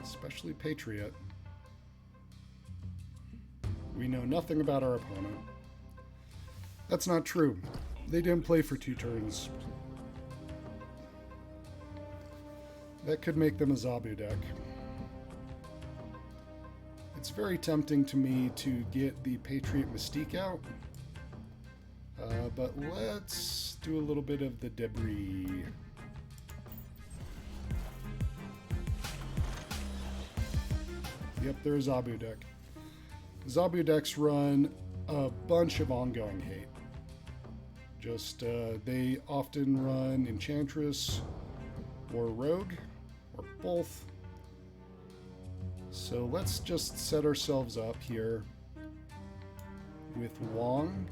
Especially Patriot. We know nothing about our opponent. That's not true. They didn't play for 2 turns. That could make them a Zabu deck. It's very tempting to me to get the Patriot Mystique out. But let's do a little bit of the debris. Yep, they're a Zabu deck. Zabu decks run a bunch of ongoing hate. Just, they often run Enchantress or Rogue, or both. So let's just set ourselves up here with Wong.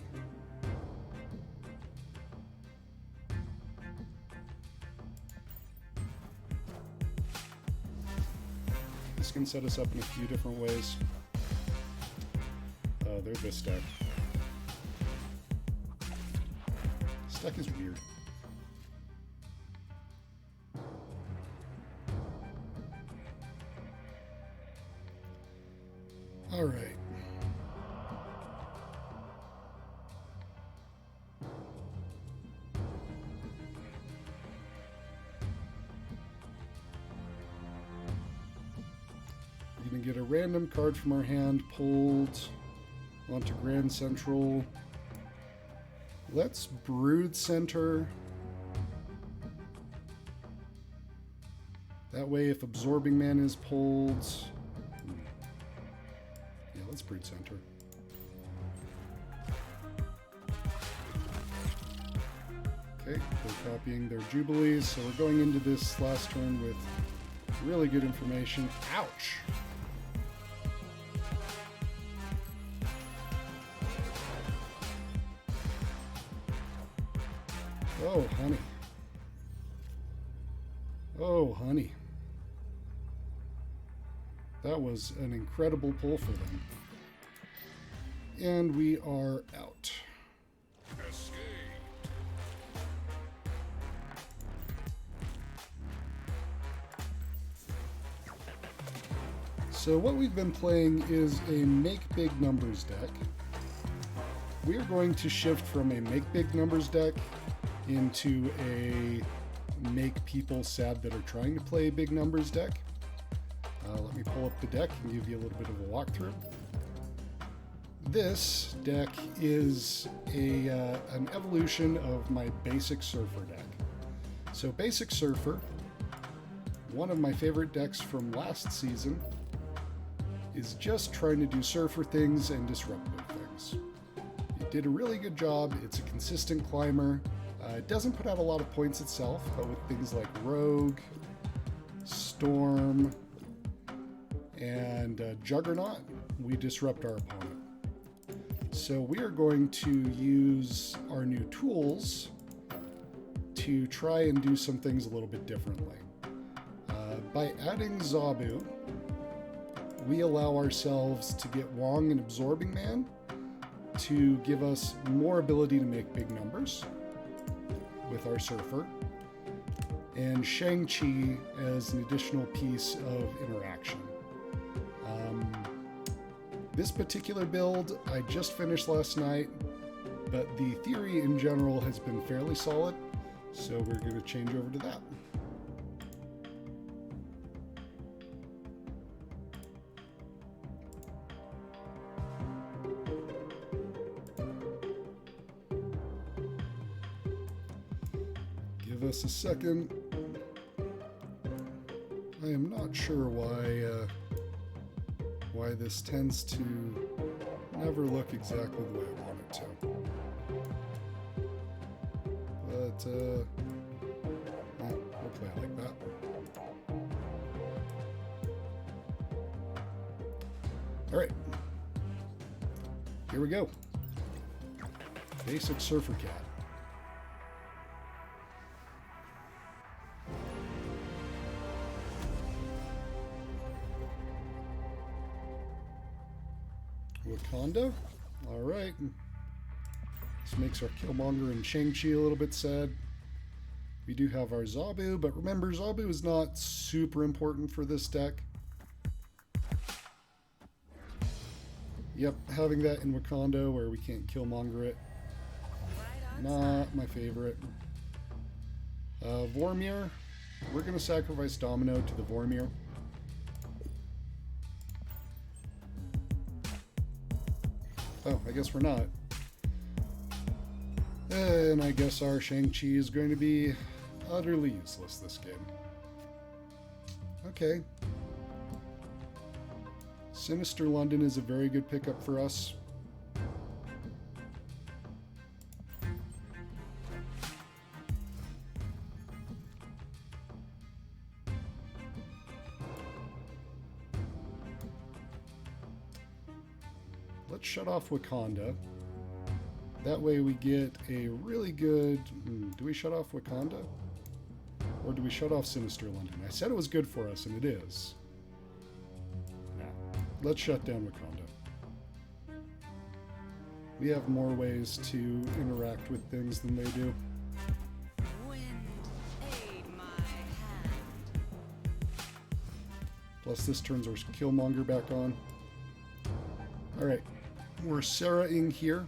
This can set us up in a few different ways. There's this deck. This deck is weird. All right. We're going to get a random card from our hand pulled onto Grand Central. Let's Brood Center. That way, if Absorbing Man is pulled... Yeah, let's Brood Center. Okay, they're copying their Jubilees, so we're going into this last turn with really good information. Ouch! Oh, honey. Oh, honey. That was an incredible pull for them. And we are out. Escape. So what we've been playing is a Make Big Numbers deck. We are going to shift from a Make Big Numbers deck into a Make People Sad That Are Trying to Play Big Numbers deck. Let me pull up the deck and give you a little bit of a walkthrough. This deck is an evolution of my Basic Surfer deck. So Basic Surfer, one of my favorite decks from last season, is just trying to do Surfer things and disruptive things. It did a really good job. It's a consistent climber. It doesn't put out a lot of points itself, but with things like Rogue, Storm, and Juggernaut, we disrupt our opponent. So we are going to use our new tools to try and do some things a little bit differently. By adding Zabu, we allow ourselves to get Wong and Absorbing Man to give us more ability to make big numbers with our Surfer, and Shang-Chi as an additional piece of interaction. This particular build I just finished last night, but the theory in general has been fairly solid, so we're going to change over to that. Give us a second. I am not sure why this tends to never look exactly the way I want it to. But we'll play it like that. All right, here we go. Basic Surfer Cat. Wakanda. All right. This makes our Killmonger and Shang-Chi a little bit sad. We do have our Zabu, but remember, Zabu is not super important for this deck. Yep, having that in Wakanda where we can't Killmonger it. Not my favorite. Vormir. We're going to sacrifice Domino to the Vormir. Oh, I guess we're not. And I guess our Shang-Chi is going to be utterly useless this game. Okay. Sinister London is a very good pickup for us. let's shut off Wakanda. That way we get a really good... do we shut off Wakanda? Or do we shut off Sinister London? I said it was good for us, and it is. Now, let's shut down Wakanda. We have more ways to interact with things than they do. Wind, aid my hand. Plus this turns our Killmonger back on. Alright, we're Sarah-ing here.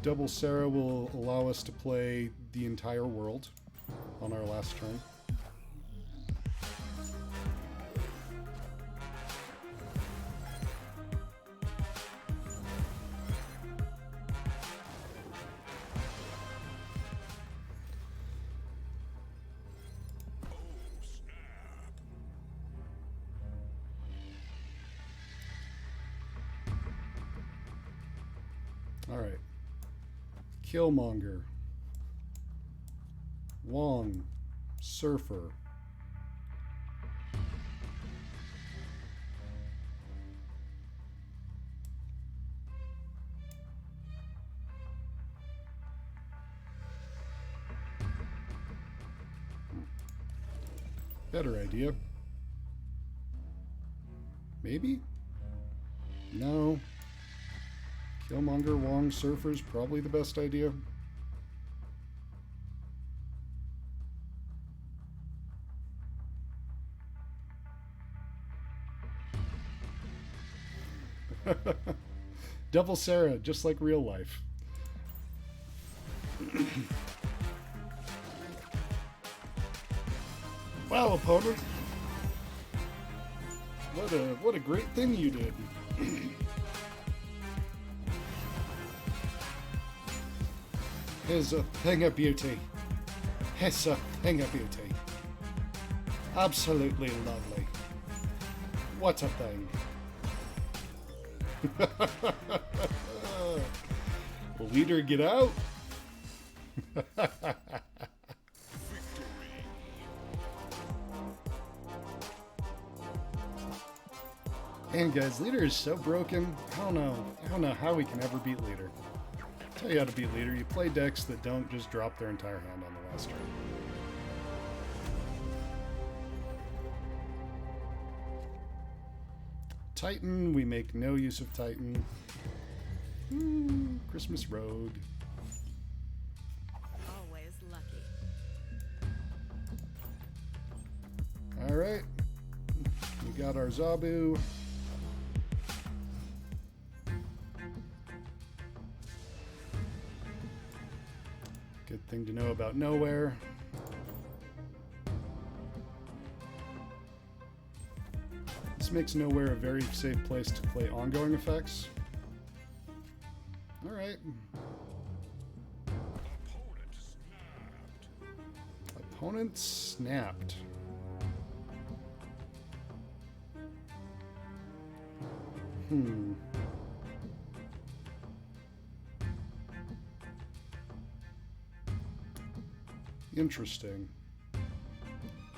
Double Sarah will allow us to play the entire world on our last turn. Alright. Killmonger. Wong. Surfer. Better idea. Maybe? No. Killmonger, Wong, Surfer's probably the best idea. Double Sarah, just like real life. Wow, opponent. What a great thing you did. Here's a thing of beauty. Here's a thing of beauty. Absolutely lovely. What a thing. Leader, get out. Man, guys, Leader is so broken. I don't know how we can ever beat Leader. I'll tell you how to beat Leader. You play decks that don't just drop their entire hand on the last turn. Titan, we make no use of Titan. Christmas Road. Always lucky. Alright. We got our Zabu. Good thing to know about Nowhere. This makes Nowhere a very safe place to play ongoing effects. Alright. Opponent snapped. Interesting.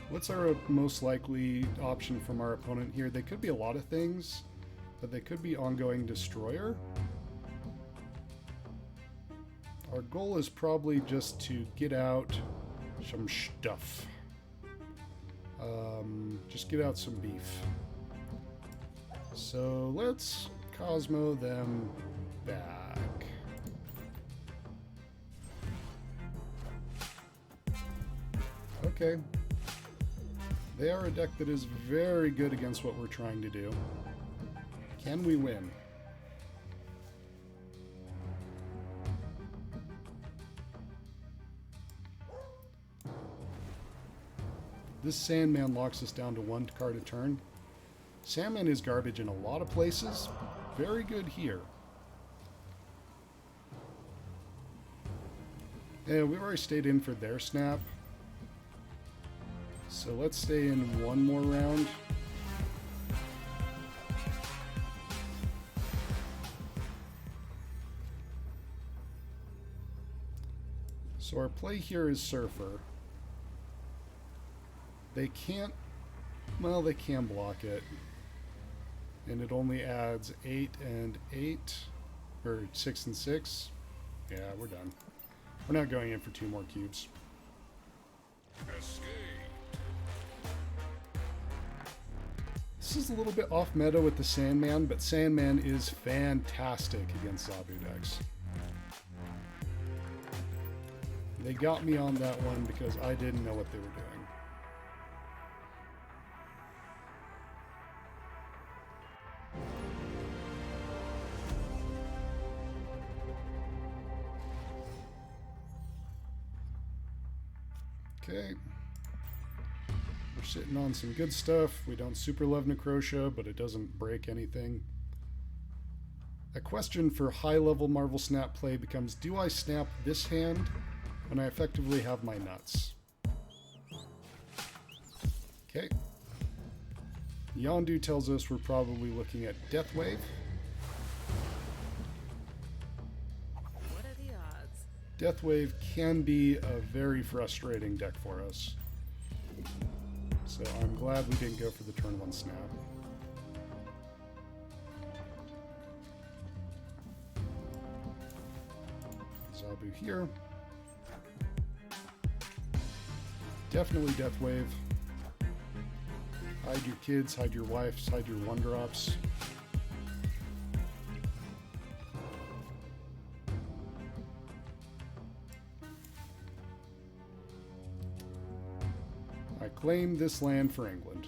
What's our most likely option from our opponent here? They could be a lot of things, but they could be ongoing destroyer. Our goal is probably just to get out some stuff. Just get out some beef. So let's Cosmo them back. Okay. They are a deck that is very good against what we're trying to do. Can we win? This Sandman locks us down to 1 card a turn. Sandman is garbage in a lot of places. Very good here. Yeah, we've already stayed in for their snap. So let's stay in one more round. So our play here is Surfer. They can't... Well, they can block it. And it only adds 8 and 8, or 6 and 6. Yeah, we're done. We're not going in for 2 more cubes. Escape. This is a little bit off meta with the Sandman, but Sandman is fantastic against Zabu decks. They got me on that one because I didn't know what they were doing. Okay. We're sitting on some good stuff. We don't super love Necrotia, but it doesn't break anything. A question for high-level Marvel Snap play becomes, do I snap this hand when I effectively have my nuts? Okay. Yondu tells us we're probably looking at Deathwave. What are the odds? Deathwave can be a very frustrating deck for us. So I'm glad we didn't go for the turn 1 snap. Zabu here. Definitely Deathwave. Hide your kids, hide your wives, hide your 1-drops. I claim this land for England.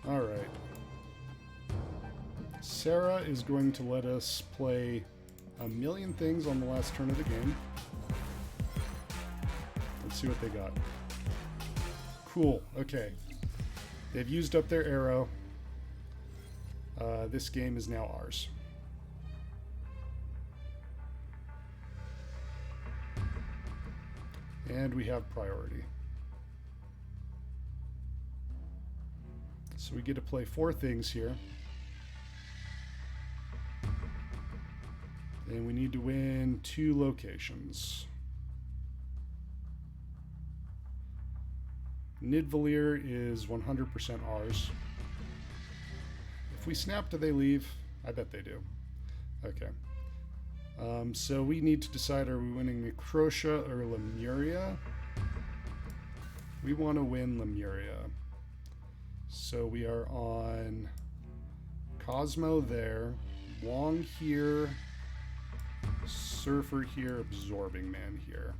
All right. Sarah is going to let us play a million things on the last turn of the game. Let's see what they got. Cool. Okay. They've used up their arrow. This game is now ours. And we have priority. So we get to play 4 things here. And we need to win 2 locations. Nidvalir is 100% ours. If we snap, do they leave? I bet they do. Okay. So we need to decide, are we winning Necrotia or Lemuria? We want to win Lemuria. So we are on Cosmo there, Wong here, Surfer here, Absorbing Man here.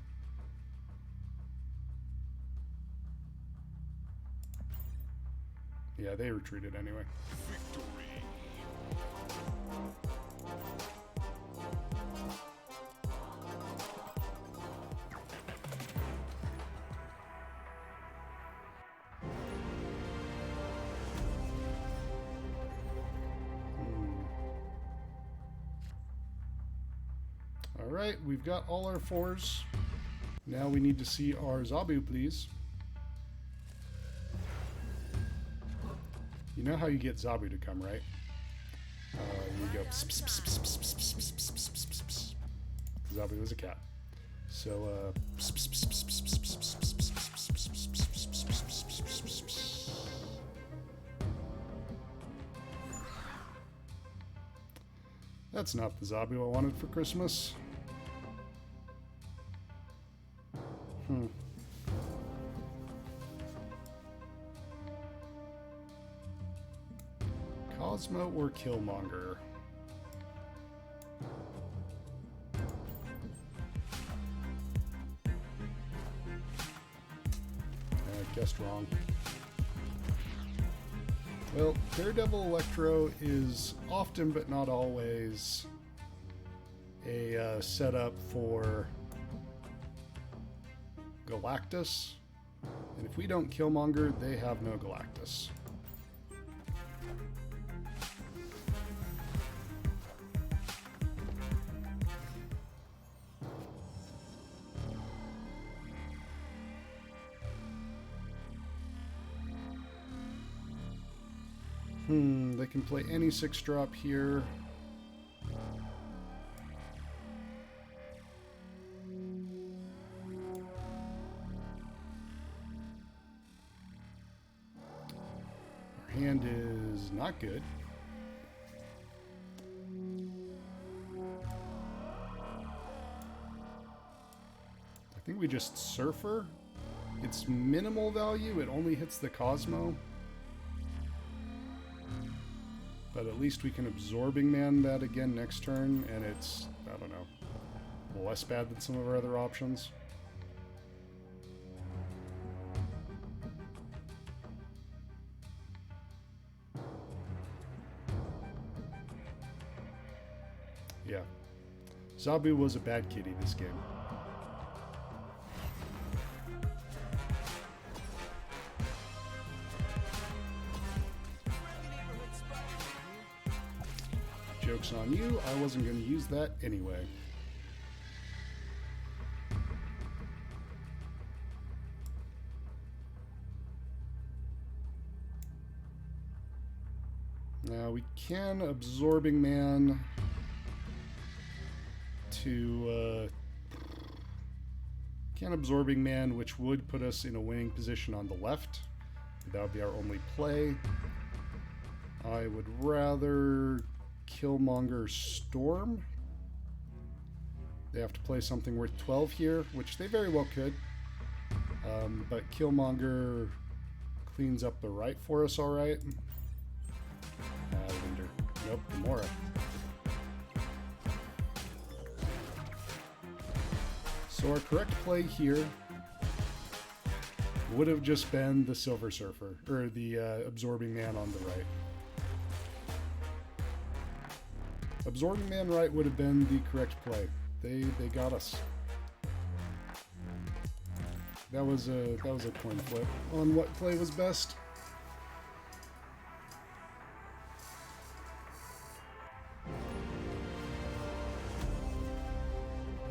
Yeah, they retreated anyway. Victory. Alright, we've got all our 4s. Now we need to see our Zabu, please. You know how you get Zabu to come, right? You go pss, pss, pss, pss, pss, pss, pss, pss, pss, pss, pss, pss. Zabu is a cat. So, pss, pss, pss, pss, pss, pss, pss, pss, pss, pss, pss, pss, pss, pss, pss, pss, pss, pss. That's not the Zabu I wanted for Christmas. Cosmo or Killmonger? I guessed wrong. Well, Daredevil Electro is often but not always a setup for Galactus. And if we don't Killmonger, they have no Galactus. They can play any 6-drop here. Our hand is not good. I think we just Surfer. It's minimal value. It only hits the Cosmo. But at least we can Absorbing Man that again next turn, and it's, I don't know, less bad than some of our other options. Yeah. Zabu was a bad kitty this game. Joke's on you, I wasn't going to use that anyway. Now we can Absorbing Man to Absorbing Man, which would put us in a winning position on the left. That would be our only play. I would rather Killmonger Storm. They have to play something worth 12 here, which they very well could. But Killmonger cleans up the right for us, all right. Leader. Nope, Gamora. So our correct play here would have just been the Silver Surfer, or the Absorbing Man on the right. Absorbing Man right would have been the correct play. They got us. That was a coin flip on what play was best.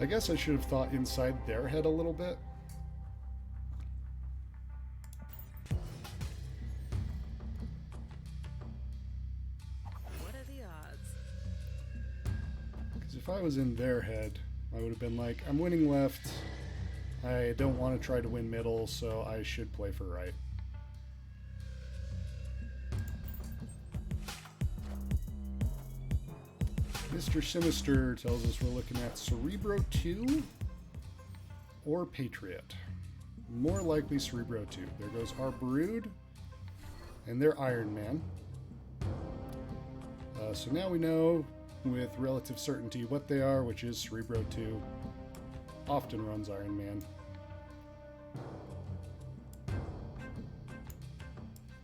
I guess I should have thought inside their head a little bit. What are the odds? Because if I was in their head, I would have been like, I'm winning left. I don't want to try to win middle, so I should play for right. Mr. Sinister tells us we're looking at Cerebro 2 or Patriot. More likely Cerebro 2. There goes our Brood and their Iron Man. So now we know with relative certainty what they are, which is Cerebro 2. Often runs Iron Man.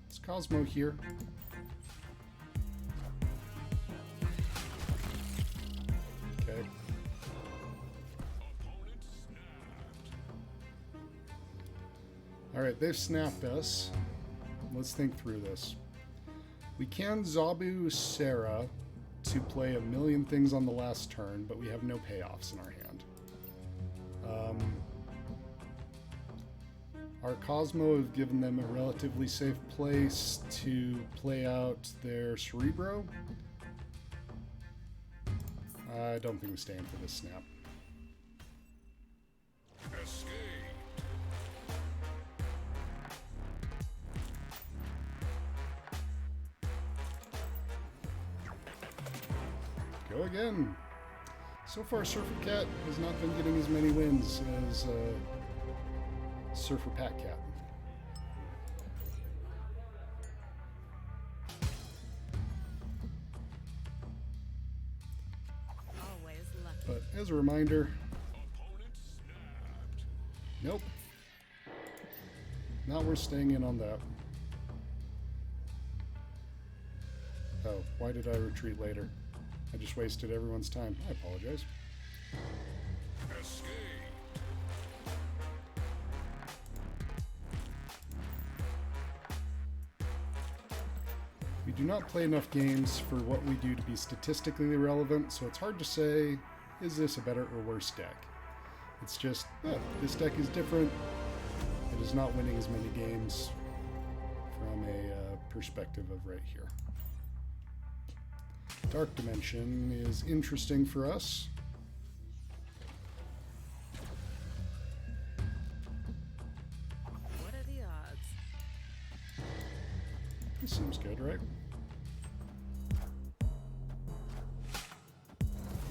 It's Cosmo here. Okay. Alright, they've snapped us. Let's think through this. We can Zabu Sarah to play a million things on the last turn, but we have no payoffs in our hand. Our Cosmo have given them a relatively safe place to play out their Cerebro. I don't think we stand for this snap. Escape. Go again. So far, Surfer Cat has not been getting as many wins as Surfer Pat Cat. Always lucky. But as a reminder, Opponent snapped. nope. Not worth staying in on that. Oh, why did I retreat later? I just wasted everyone's time. I apologize. Escape. We do not play enough games for what we do to be statistically relevant, so it's hard to say, is this a better or worse deck? It's just, this deck is different. It is not winning as many games from a perspective of right here. Dark Dimension is interesting for us. What are the odds? This seems good, right?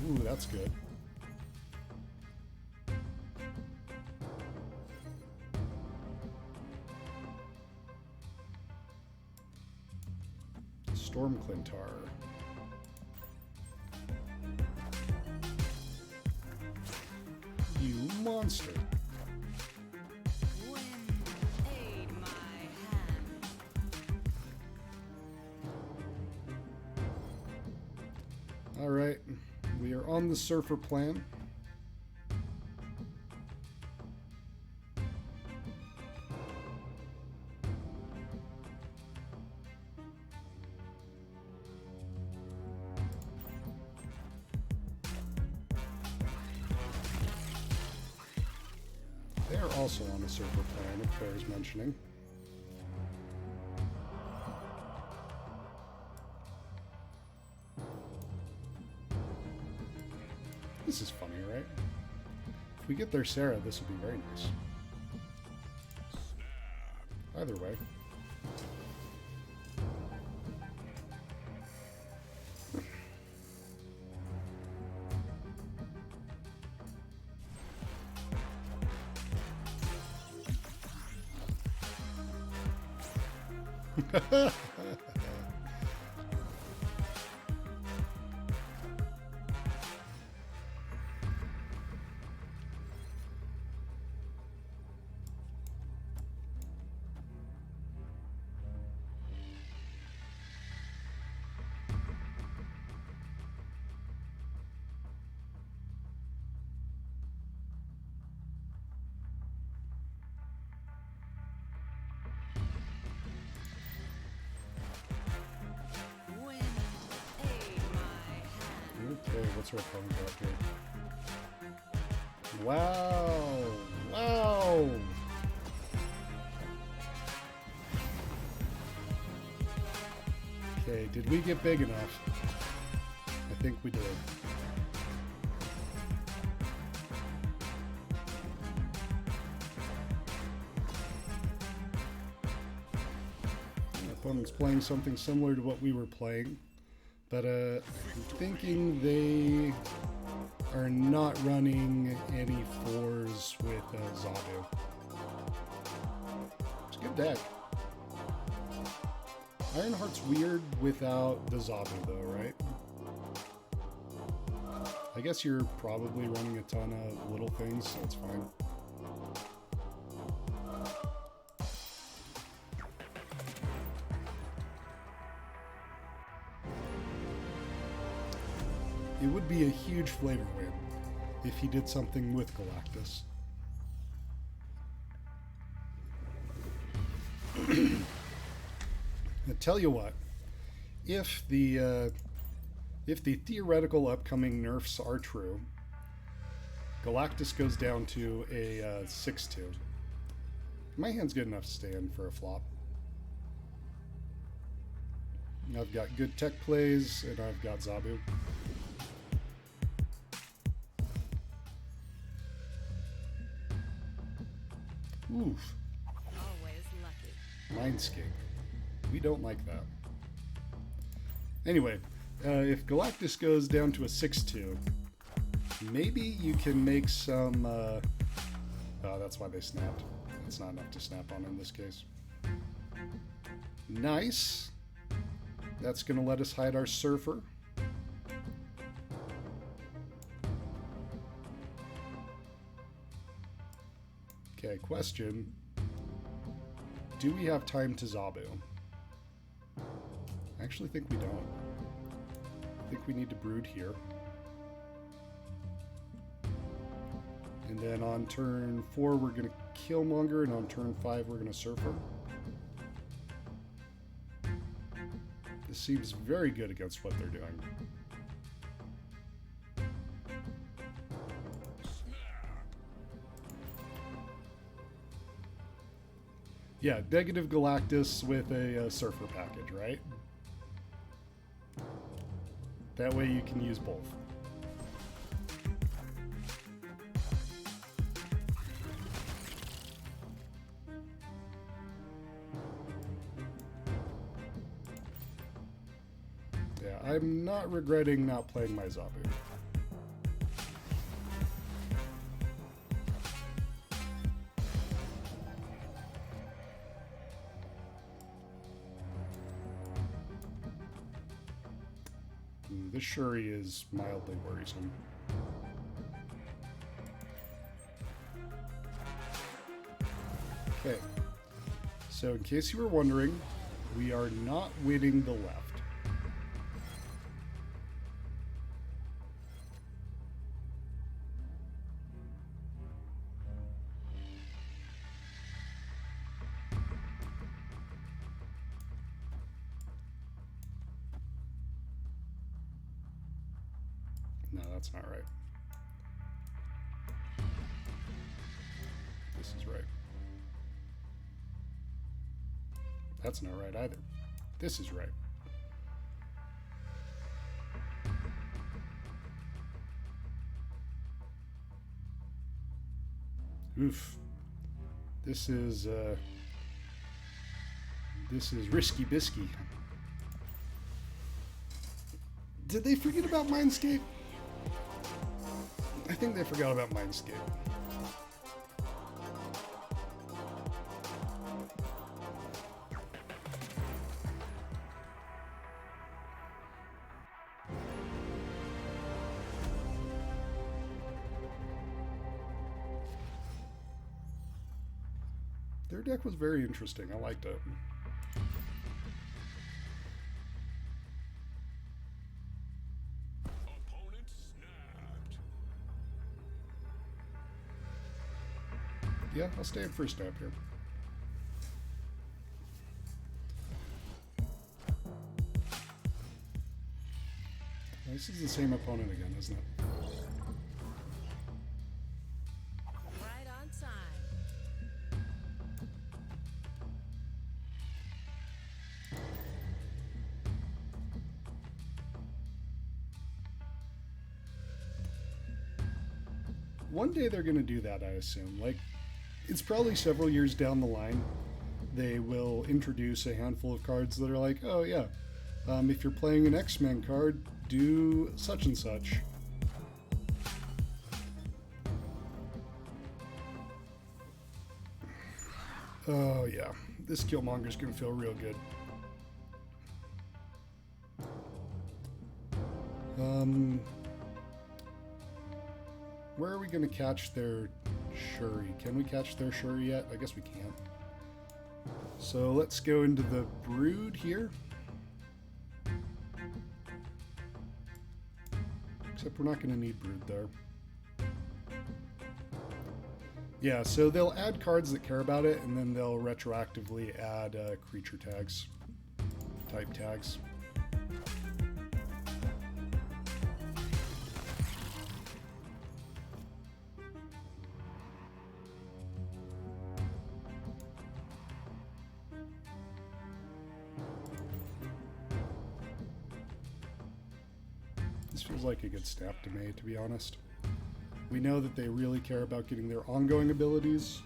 Ooh, that's good. Storm Clintar. You monster. Wind, aid my hand. All right, we are on the Surfer plan. They are also on the Surfer plan, it bears mentioning. This is funny, right? If we get their Sarah, this would be very nice. Either way. Wind, aid my hand. Okay, what's our opponent got here? Wow! Wow! Okay, did we get big enough? I think we did. My opponent's playing something similar to what we were playing, but I'm thinking they are not running any 4s with Zabu. It's a good deck. Ironheart's weird without the Zabu though, right? I guess you're probably running a ton of little things, so it's fine. It would be a huge flavor win if he did something with Galactus. I tell you what, if the theoretical upcoming nerfs are true, Galactus goes down to a 6-2. My hand's good enough to stay in for a flop. I've got good tech plays, and I've got Zabu. Oof. Always lucky. Mindscape. We don't like that. Anyway, if Galactus goes down to a 6-2, maybe you can make some... oh, that's why they snapped. That's not enough to snap on in this case. Nice. That's going to let us hide our Surfer. Okay, question. Do we have time to Zabu? I actually think we don't. I think we need to Brood here. And then on turn 4 we're going to Killmonger, and on turn 5 we're going to Surfer. This seems very good against what they're doing. Yeah, negative Galactus with a Surfer package, right? That way you can use both. Yeah, I'm not regretting not playing my Zabu. This Shuri is mildly worrisome. Okay, so in case you were wondering, we are not winning the left. No, that's not right. This is right. That's not right either. This is right. Oof. This is risky bisky. Did they forget about Mindscape? I think they forgot about Mindscape. Their deck was very interesting. I liked it. Opponent snapped. Yeah, I'll stay in first snap here. This is the same opponent again, isn't it? Right on time. One day they're going to do that, I assume. Like, it's probably several years down the line. They will introduce a handful of cards that are like, oh yeah, if you're playing an X-Men card, do such and such. Oh yeah, this Killmonger's going to feel real good. Where are we going to catch their Shuri? Can we catch their Shuri yet? I guess we can't. So let's go into the Brood here. Except we're not going to need Brood there. Yeah, so they'll add cards that care about it, and then they'll retroactively add creature tags, type tags. This feels like a good snap to me, to be honest. We know that they really care about getting their ongoing abilities,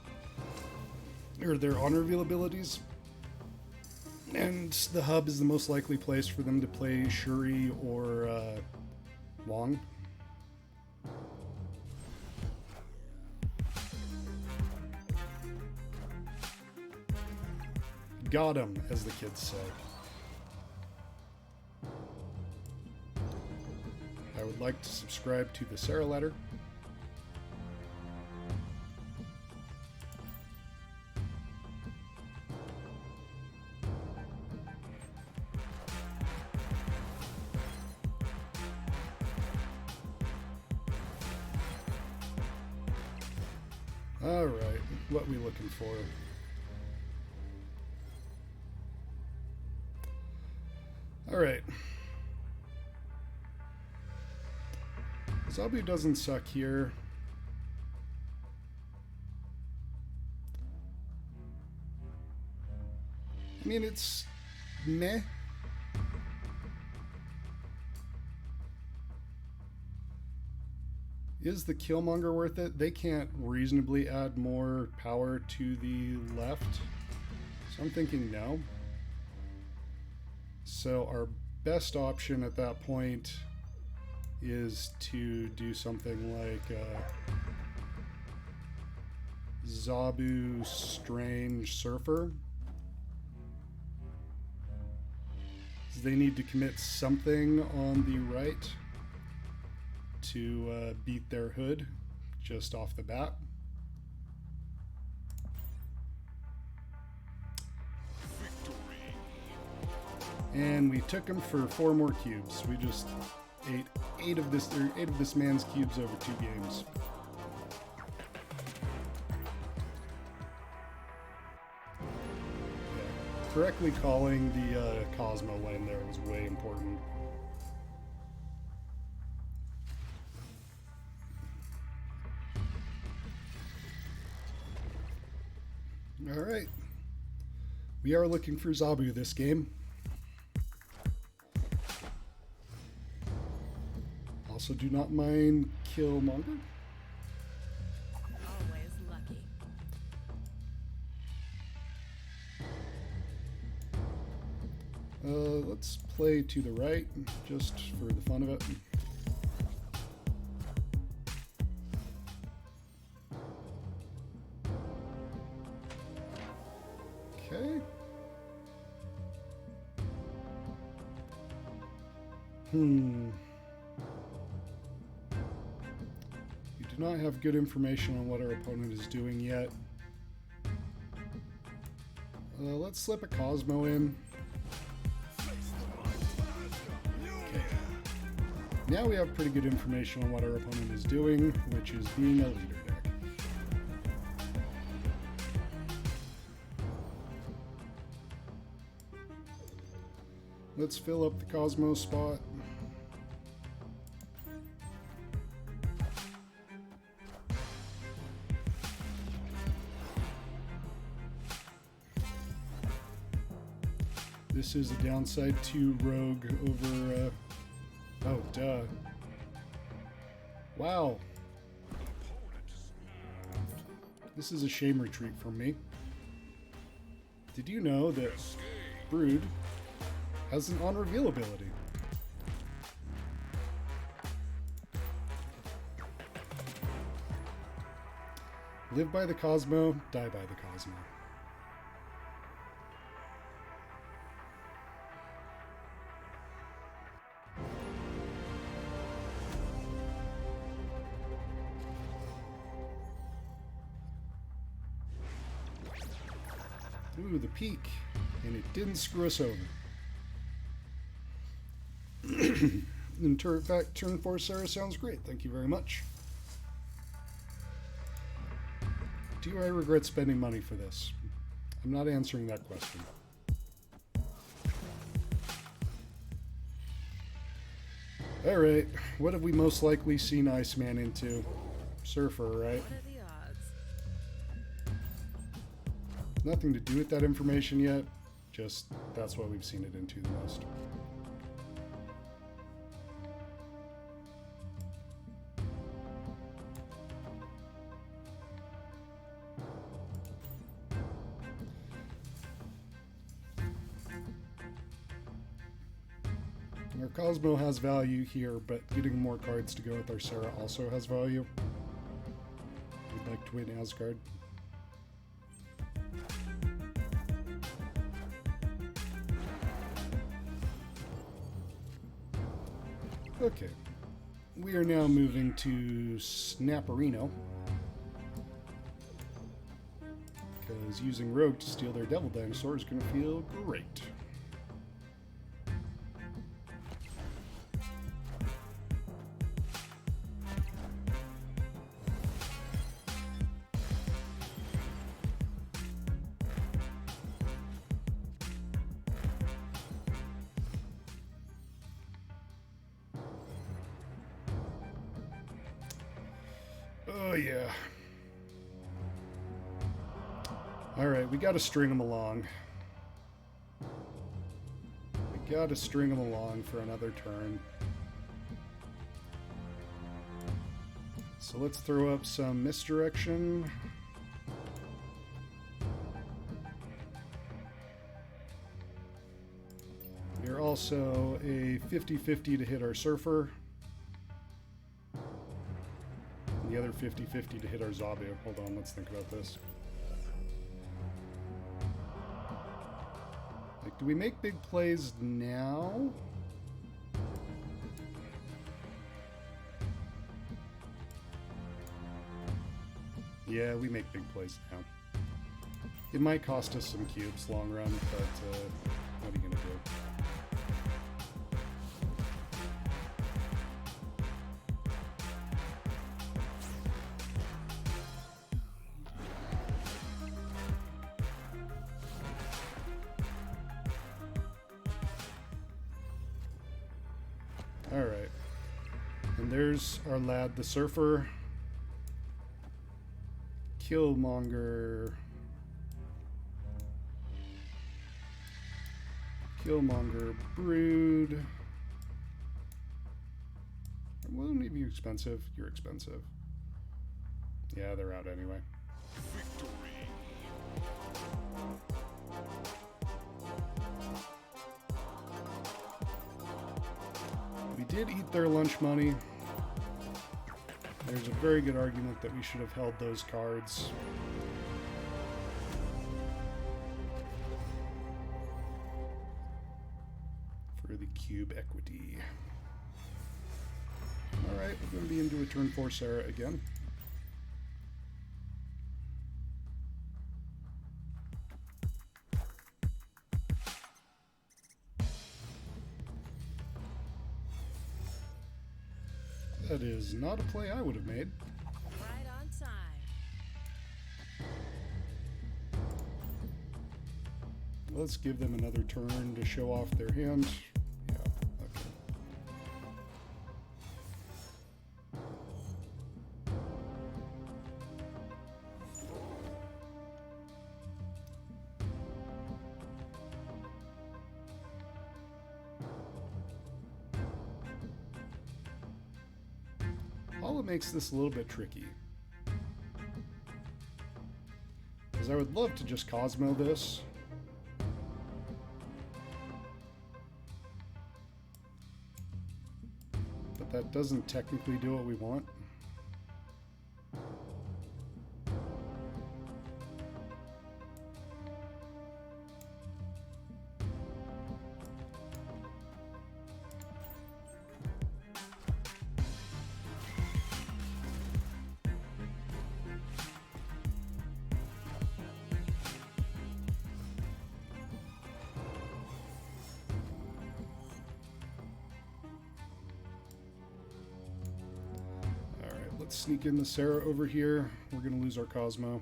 or their on-reveal abilities, and the hub is the most likely place for them to play Shuri or Wong. Got him, as the kids say. I would like to subscribe to the Sarah letter. All right, what we looking for? All right. Zabu doesn't suck here. I mean, it's meh. Is the Killmonger worth it? They can't reasonably add more power to the left. So I'm thinking no. So our best option at that point is to do something like Zabu Strange Surfer. They need to commit something on the right to beat their hood just off the bat. Victory. And we took him for 4 more cubes. We just ate eight of this man's cubes over 2 games. Yeah. Correctly calling the Cosmo lane there was way important. Alright. We are looking for Zabu this game. Also do not mind Killmonger. Always lucky. Let's play to the right, just for the fun of it. Okay. You do not have good information on what our opponent is doing yet. Let's slip a Cosmo in. Okay. Now we have pretty good information on what our opponent is doing, which is being a leader deck. Let's fill up the Cosmo spot. This is a downside to Rogue over, oh, duh. Wow. This is a shame retreat from me. Did you know that Brood has an on-reveal ability? Live by the Cosmo, die by the Cosmo. Ooh, the peak, and it didn't screw us over. In fact, turn 4 Sarah sounds great. Thank you very much. Do I regret spending money for this? I'm not answering that question. Alright, what have we most likely seen Iceman into? Surfer, right? What are the odds? Nothing to do with that information yet, just that's what we've seen it into the most. Our Cosmo has value here, but getting more cards to go with our Sarah also has value. We'd like to win Asgard. Okay, we are now moving to Snapperino, because using Rogue to steal their Devil Dinosaur is going to feel great. Oh, yeah. Alright, we gotta string them along. We gotta string them along for another turn. So let's throw up some misdirection. We're also a 50-50 to hit our Surfer. And the other 50-50 to hit our Zabu. Hold on, let's think about this. Like, do we make big plays now? Yeah, we make big plays now. It might cost us some cubes long run, but what are you gonna do? Alright. And there's our lad, the Surfer. Killmonger. Killmonger Brood. Wouldn't it be expensive? You're expensive. Yeah, they're out anyway. Victory. We did eat their lunch money. There's a very good argument that we should have held those cards. For the cube equity. Alright, we're going to be into a turn 4 Sarah again. That is not a play I would have made. Right on time. Let's give them another turn to show off their hand. Yeah, okay. All it makes this a little bit tricky. Because I would love to just Cosmo this. But that doesn't technically do what we want. Let's sneak in the Sarah over here. We're going to lose our Cosmo.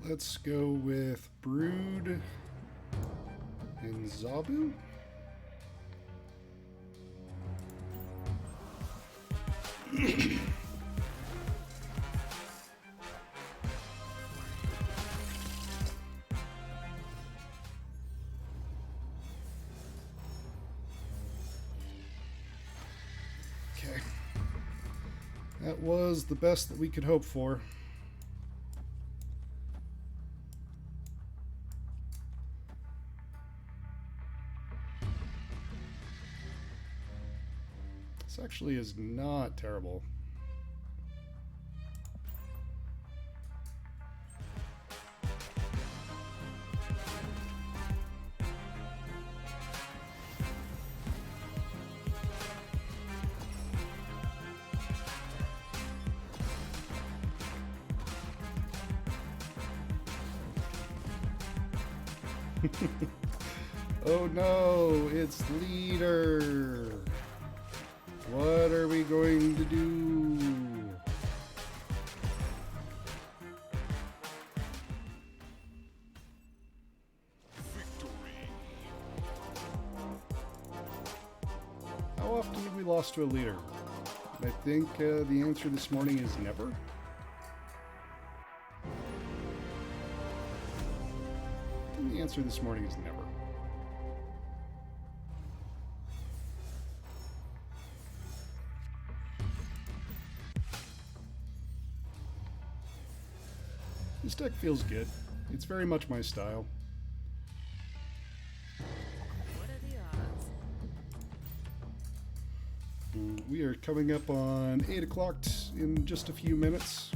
Let's go with Brood and Zabu. Okay. That was the best that we could hope for. This actually is not terrible. Oh no, it's leader. What are we going to do? lost to a leader? I think the answer this morning is never. I think the answer this morning is never. This deck feels good. It's very much my style. What are the odds? We are coming up on 8 o'clock in just a few minutes.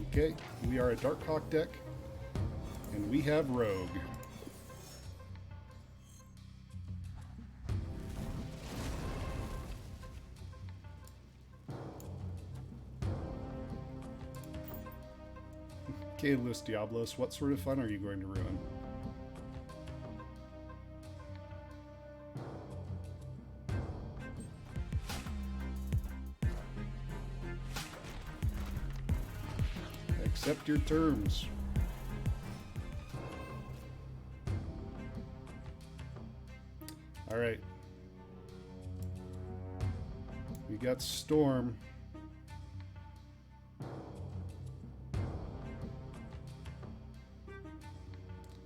Okay, we are a Darkhawk deck, and we have Rogue. Okay, Los Diablos, what sort of fun are you going to ruin? Accept your terms. All right. We got Storm.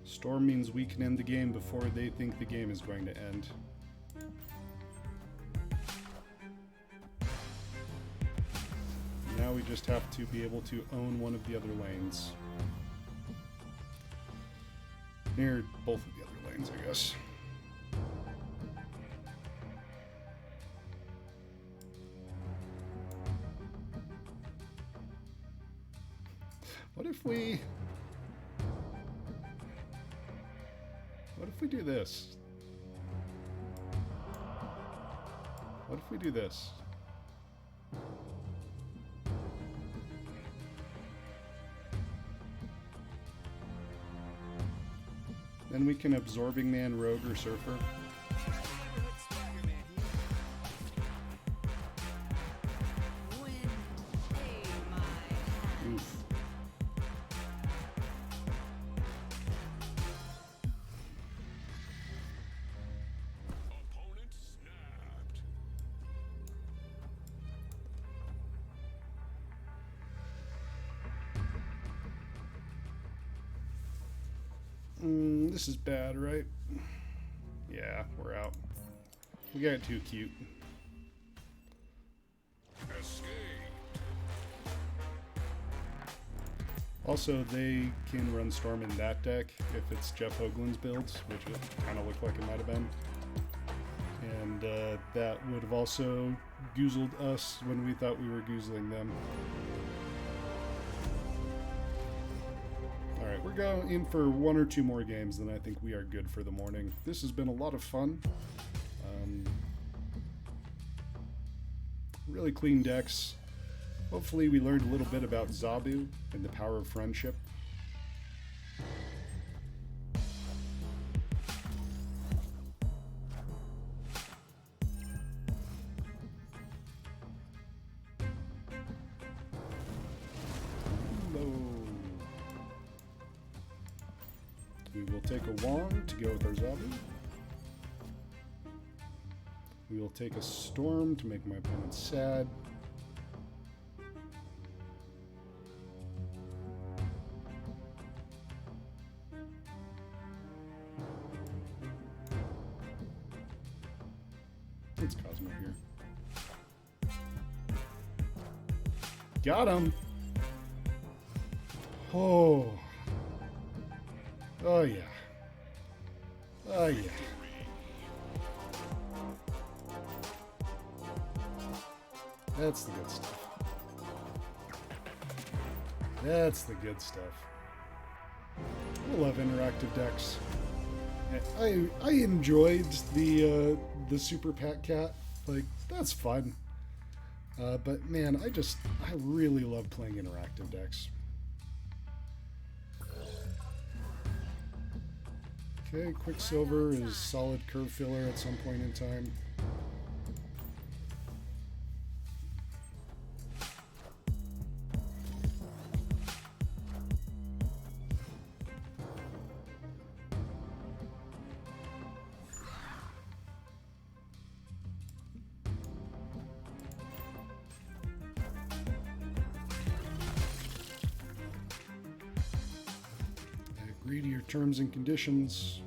Storm means we can end the game before they think the game is going to end. Now we just have to be able to own one of the other lanes. Near both of the other lanes, I guess. What if we do this? What if we do this? Then we can Absorbing Man, Rogue, or Surfer. Oof. Opponent snapped. This is bad, right? Yeah, we're out. We got too cute. Escape. Also, they can run Storm in that deck if it's Jeff Hoagland's builds, which it kind of looked like it might have been. And that would have also goozled us when we thought we were goozling them. Alright, we're going in for one or two more games, then I think we are good for the morning. This has been a lot of fun. Really clean decks. Hopefully we learned a little bit about Zabu and the power of friendship. Hello. We will take a wand to go with our Zabu. We will take a Storm to make my opponent sad. It's Cosmo here. Got him! Oh. Oh yeah. Oh yeah. That's the good stuff. That's the good stuff. I love interactive decks. I enjoyed the Super Pat Cat. Like, that's fun. But man, I really love playing interactive decks. Okay, Quicksilver is solid curve filler at some point in time. Read your terms and conditions.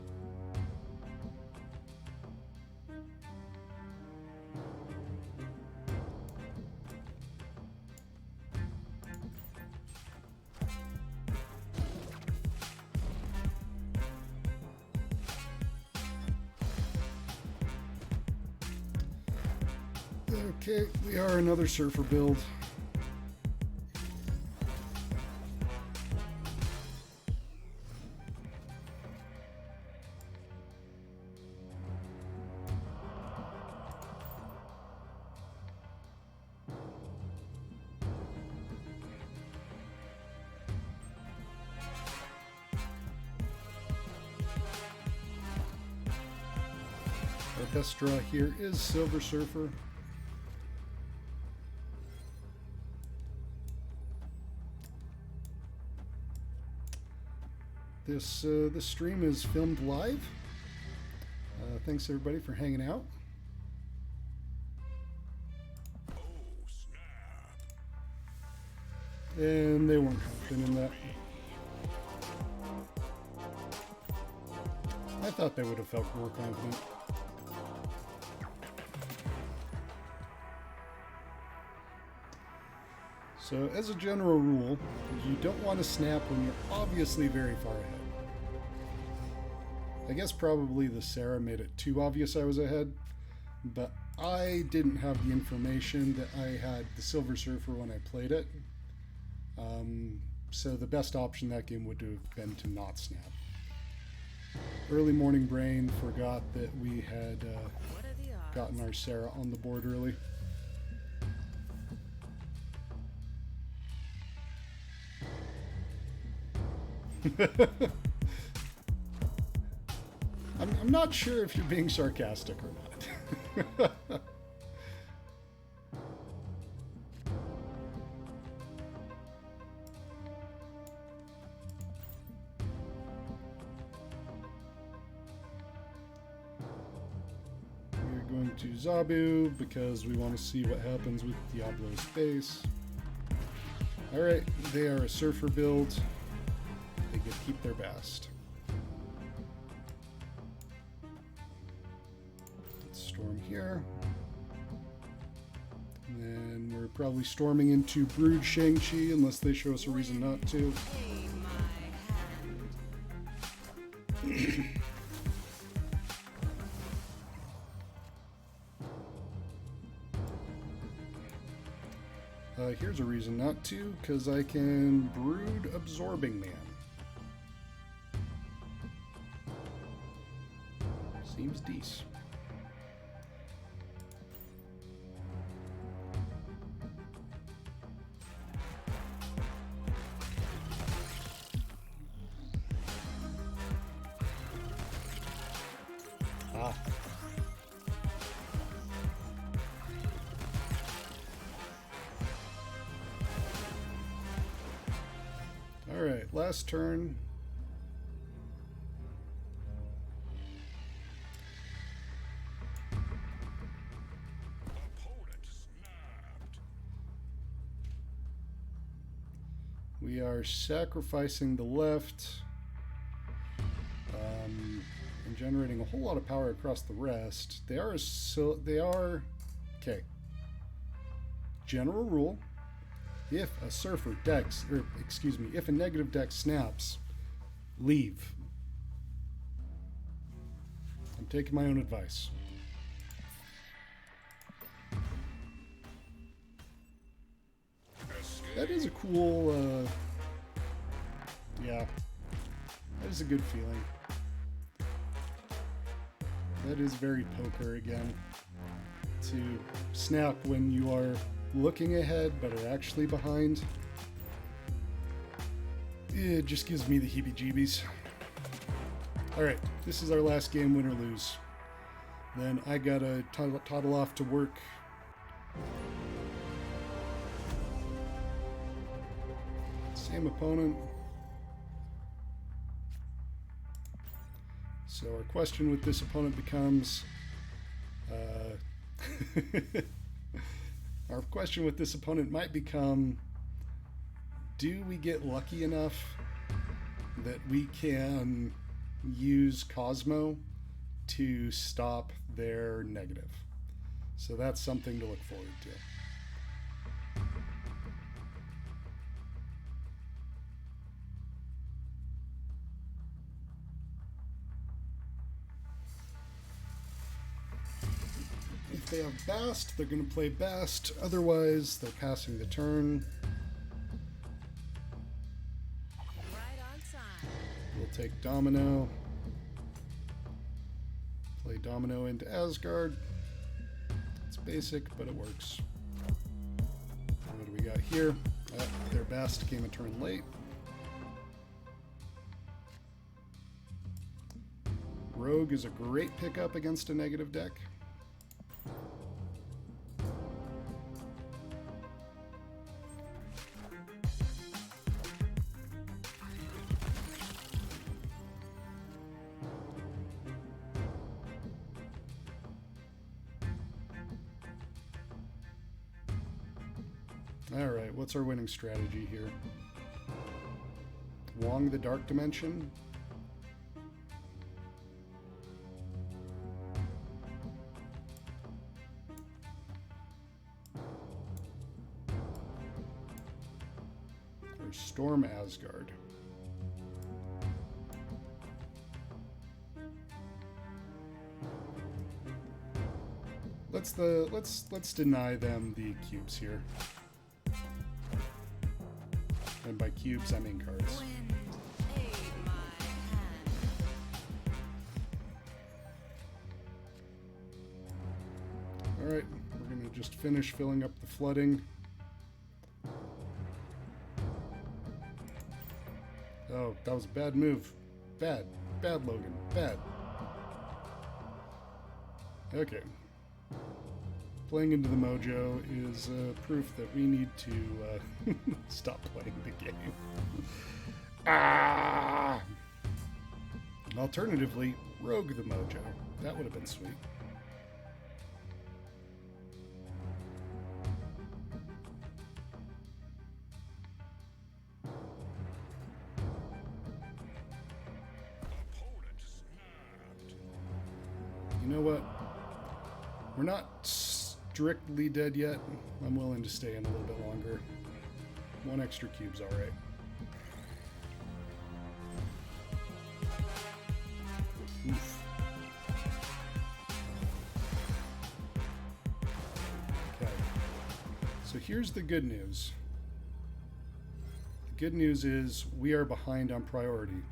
Okay, we are another surfer build. Our best draw here is Silver Surfer. This stream is filmed live. Thanks everybody for hanging out. Oh, snap. And they weren't confident in that. I thought they would have felt more confident. So as a general rule, you don't want to snap when you're obviously very far ahead. I guess probably the Sarah made it too obvious I was ahead, but I didn't have the information that I had the Silver Surfer when I played it. So the best option that game would have been to not snap. Early morning brain forgot that we had What are the odds? gotten our Sarah on the board early. I'm not sure if you're being sarcastic or not. We're going to Zabu because we want to see what happens with Diablo's base. Alright, they are a surfer build. They get to keep their best. Let's storm here. And then we're probably storming into Brood Shang-Chi unless they show us a reason not to. Hey, my hand. Here's a reason not to, because I can Brood Absorbing Man. Seems decent. Ah. Alright, last turn. Opponent snapped. We are sacrificing the left and generating a whole lot of power across the rest. They are okay. General rule: if a surfer dex, or excuse me, if a negative dex snaps, leave. I'm taking my own advice. That is a cool, yeah, that is a good feeling. That is very poker again. To snap when you are looking ahead but are actually behind. It just gives me the heebie-jeebies. Alright, this is our last game, win or lose. Then I gotta toddle off to work. Same opponent. So our question with this opponent becomes, our question with this opponent might become, do we get lucky enough that we can use Cosmo to stop their negative. So that's something to look forward to. If they have Bast, they're going to play Bast. Otherwise, they're passing the turn. Right on time. We'll take Domino. Play Domino into Asgard. It's basic, but it works. What do we got here? Their Bast came a turn late. Rogue is a great pickup against a negative deck. Alright, what's our winning strategy here? Wong the Dark Dimension. Or Storm Asgard. Let's deny them the cubes here. And by cubes, I mean cards. Wind, aid my hand. Alright, we're going to just finish filling up the flooding. Oh, that was a bad move. Bad. Bad, Logan. Bad. Okay. Playing into the mojo is proof that we need to stop playing the game. Ah! Alternatively, rogue the mojo. That would have been sweet. Opponent snapped. You know what? We're not strictly dead yet. I'm willing to stay in a little bit longer. One extra cube's alright. Oof. Okay. So here's the good news. The good news is we are behind on priority.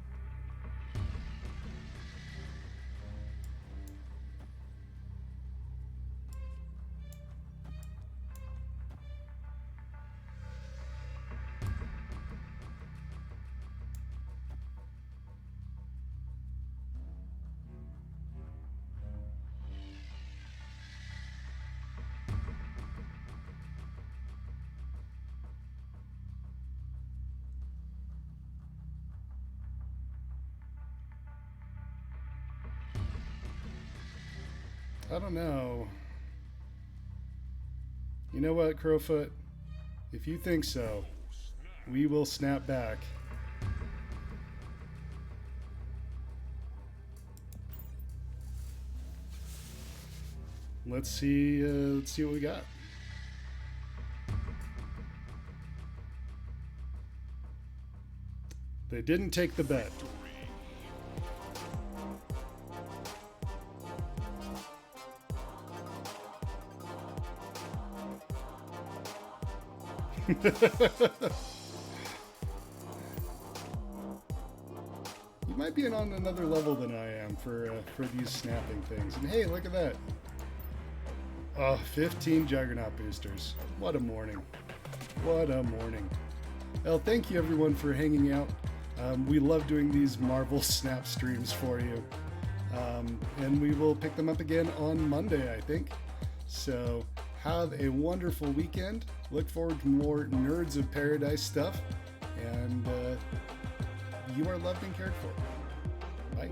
I don't know. You know what, Crowfoot? If you think so, we will snap back. Let's see what we got. They didn't take the bet. You might be on another level than I am for these snapping things. And hey, look at that. Oh, 15 Juggernaut boosters. What a morning. What a morning. Well, thank you everyone for hanging out. We love doing these Marvel Snap streams for you. And we will pick them up again on Monday, I think. So have a wonderful weekend. Look forward to more Nerds of Paradise stuff. And you are loved and cared for. Bye.